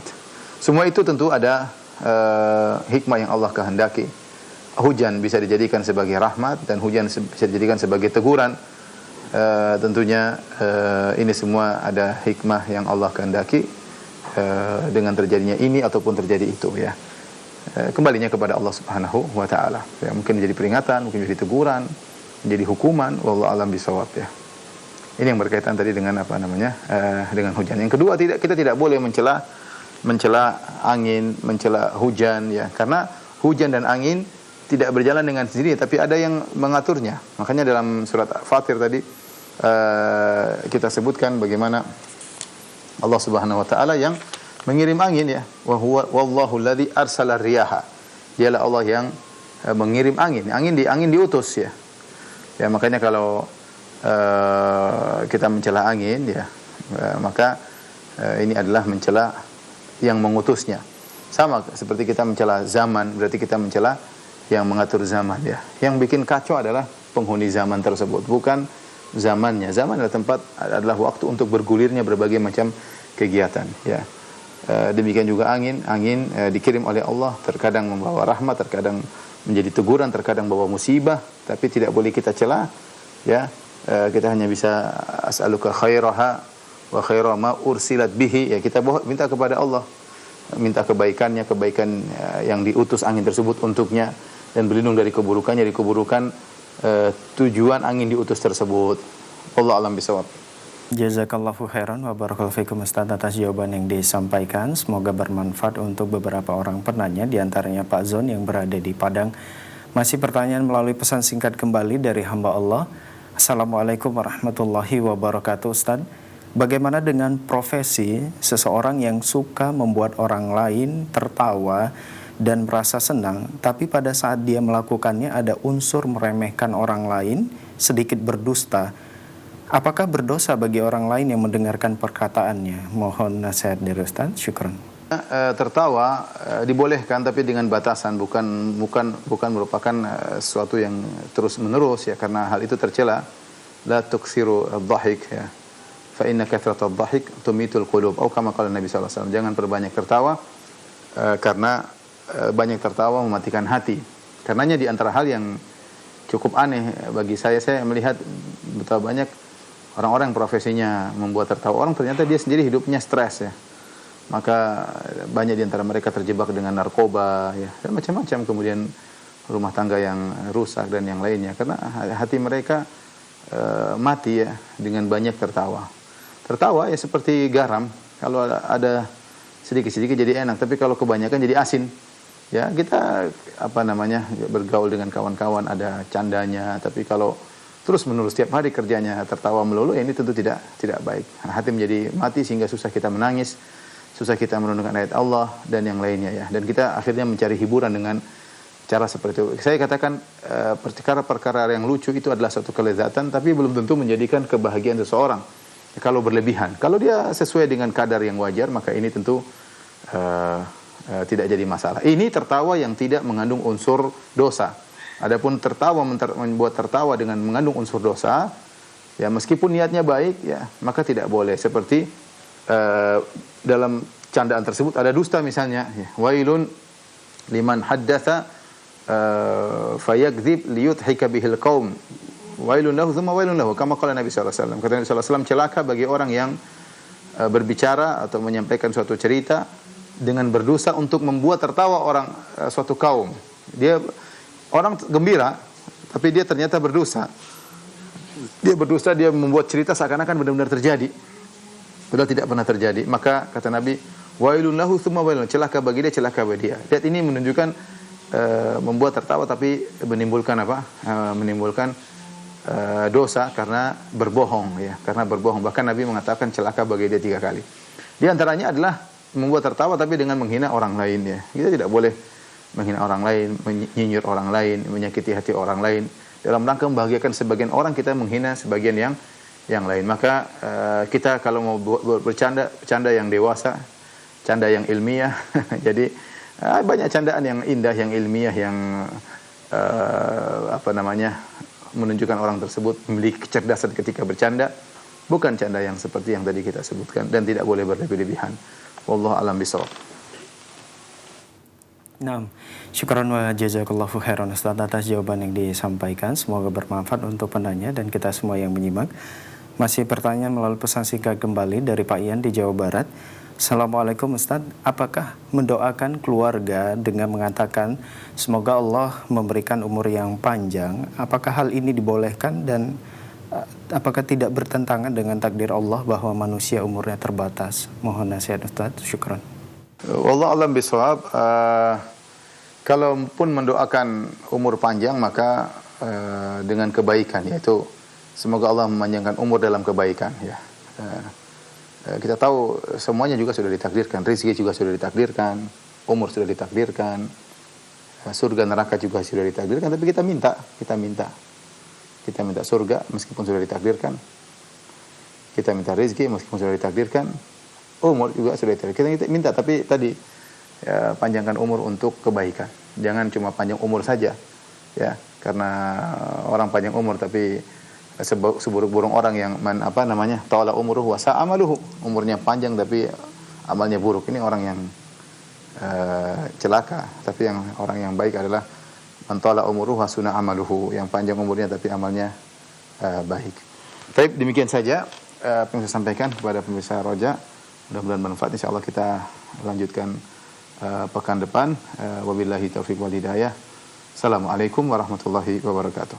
[SPEAKER 1] Semua itu tentu ada hikmah yang Allah kehendaki. Hujan bisa dijadikan sebagai rahmat dan hujan bisa dijadikan sebagai teguran. Tentunya ini semua ada hikmah yang Allah kehendaki dengan terjadinya ini ataupun terjadi itu ya. Kembalinya kepada Allah Subhanahu wa taala. Ya, mungkin menjadi peringatan, mungkin menjadi teguran, menjadi hukuman, wallahu alam bisawab ya. Ini yang berkaitan tadi dengan dengan hujan. Yang kedua, kita tidak boleh mencela angin, mencela hujan ya, karena hujan dan angin tidak berjalan dengan sendiri, tapi ada yang mengaturnya. Makanya dalam surat Fatir tadi kita sebutkan bagaimana Allah Subhanahu wa taala yang mengirim angin ya. Wa huwa wallahu alladzi arsala riyaha. Dialah Allah yang mengirim angin. Angin diutus ya. Ya, makanya kalau kita mencela angin ya, maka ini adalah mencela yang mengutusnya. Sama seperti kita mencela zaman, berarti kita mencela yang mengatur zaman ya. Yang bikin kacau adalah penghuni zaman tersebut, bukan zamannya. Zaman adalah waktu untuk bergulirnya berbagai macam kegiatan ya. Demikian juga angin dikirim oleh Allah, terkadang membawa rahmat, terkadang menjadi teguran, terkadang membawa musibah, tapi tidak boleh kita cela ya. Kita hanya bisa as'aluka khairaha wa khaira ma ursilat bihi ya, kita minta kepada Allah, minta kebaikan yang diutus angin tersebut untuknya, dan berlindung dari keburukannya, tujuan angin diutus tersebut. Allah alam bisawab.
[SPEAKER 2] Jazakallahu khairan wa barakallahu fikum Ustaz atas jawaban yang disampaikan. Semoga bermanfaat untuk beberapa orang penanya, diantaranya Pak Zon yang berada di Padang. Masih pertanyaan melalui pesan singkat kembali dari hamba Allah. Assalamualaikum warahmatullahi wabarakatuh Ustaz. Bagaimana dengan profesi seseorang yang suka membuat orang lain tertawa dan merasa senang, tapi pada saat dia melakukannya ada unsur meremehkan orang lain, sedikit berdusta. apakah berdosa bagi orang lain yang mendengarkan perkataannya? Mohon nasihat dari Ustaz. Syukran.
[SPEAKER 1] Tertawa dibolehkan tapi dengan batasan, bukan merupakan sesuatu yang terus menerus ya, karena hal itu tercela. La tuksiru ad-dhahik ya, fa inna kathratal dhahik tumitul qulub, atau kama qala Nabi sallallahu alaihi wasallam, jangan perbanyak tertawa karena banyak tertawa mematikan hati. Karenanya di antara hal yang cukup aneh bagi saya melihat betapa banyak orang-orang yang profesinya membuat tertawa orang, ternyata dia sendiri hidupnya stres ya. Maka banyak di antara mereka terjebak dengan narkoba ya, dan macam-macam, kemudian rumah tangga yang rusak dan yang lainnya, karena hati mereka mati ya dengan banyak tertawa. Tertawa ya seperti garam, kalau ada sedikit-sedikit jadi enak, tapi kalau kebanyakan jadi asin. Ya, kita bergaul dengan kawan-kawan ada candanya, tapi kalau terus-menerus setiap hari kerjanya tertawa melulu, ya ini tentu tidak baik. Hati menjadi mati sehingga susah kita menangis, susah kita merenungkan ayat Allah dan yang lainnya ya. Dan kita akhirnya mencari hiburan dengan cara seperti itu. Saya katakan perkara-perkara yang lucu itu adalah suatu kelezatan, tapi belum tentu menjadikan kebahagiaan seseorang kalau berlebihan. Kalau dia sesuai dengan kadar yang wajar, maka ini tentu tidak jadi masalah. Ini tertawa yang tidak mengandung unsur dosa. Adapun tertawa membuat tertawa dengan mengandung unsur dosa, ya meskipun niatnya baik, ya maka tidak boleh. Seperti dalam candaan tersebut ada dusta misalnya. Ya. Wailun liman haddatsa fayakdzib liyudhika bihil qaum. Wailun lahu tsumma wailun lahu, kama qala Nabi sallallahu alaihi wasallam. Kata Nabi sallallahu alaihi wasallam, celaka bagi orang yang berbicara atau menyampaikan suatu cerita dengan berdusta untuk membuat tertawa orang suatu kaum. Dia orang gembira tapi dia ternyata berdusta. Dia berdusta, dia membuat cerita seakan-akan benar-benar terjadi, padahal tidak pernah terjadi. Maka kata Nabi, wailun lahu tsumma wailun, celaka bagi dia, celaka bagi dia. Lihat, ini menunjukkan membuat tertawa tapi menimbulkan menimbulkan dosa karena berbohong ya, karena berbohong. Bahkan Nabi mengatakan celaka bagi dia 3 kali. Di antaranya adalah membuat tertawa tapi dengan menghina orang lain ya. Kita tidak boleh menghina orang lain, menyinyir orang lain, menyakiti hati orang lain. Dalam rangka membahagiakan sebagian orang, kita menghina sebagian yang lain. Maka kita kalau mau bercanda yang dewasa, canda yang ilmiah. Jadi banyak candaan yang indah, yang ilmiah, yang menunjukkan orang tersebut memiliki kecerdasan ketika bercanda, bukan canda yang seperti yang tadi kita sebutkan, dan tidak boleh berlebih-lebihan. Wallahu a'lam bishawab.
[SPEAKER 2] Naam, syukran wa jazakallahu khairan Ustaz atas jawaban yang disampaikan. Semoga bermanfaat untuk penanya dan kita semua yang menyimak. Masih pertanyaan melalui pesan singkat kembali dari Pak Ian di Jawa Barat. Assalamualaikum Ustaz, apakah mendoakan keluarga dengan mengatakan semoga Allah memberikan umur yang panjang, apakah hal ini dibolehkan dan apakah tidak bertentangan dengan takdir Allah bahwa manusia umurnya terbatas? Mohon nasihat Ustaz. Syukran.
[SPEAKER 1] Wallahu a'lam bishawab. Kalaupun mendoakan umur panjang, maka dengan kebaikan, yaitu semoga Allah memanjangkan umur dalam kebaikan ya. Kita tahu semuanya juga sudah ditakdirkan, rezeki juga sudah ditakdirkan, umur sudah ditakdirkan, surga neraka juga sudah ditakdirkan, tapi kita minta surga meskipun sudah ditakdirkan, kita minta rezeki meskipun sudah ditakdirkan, umur juga sudah ditakdirkan. Kita minta, tapi tadi panjangkan umur untuk kebaikan, jangan cuma panjang umur saja ya, karena orang panjang umur tapi seburuk-buruk orang yang tala umuruhu wa sa'amaluhu, umurnya panjang tapi amalnya buruk. Ini orang yang celaka. Tapi orang yang baik adalah man tala umuruhu wa suna amaluhu, yang panjang umurnya tapi amalnya baik. Baik, demikian saja yang saya sampaikan kepada pemirsa Roja. Mudah-mudahan bermanfaat. Insyaallah kita lanjutkan pekan depan. Wabillahi taufiq wal hidayah. Assalamualaikum warahmatullahi wabarakatuh.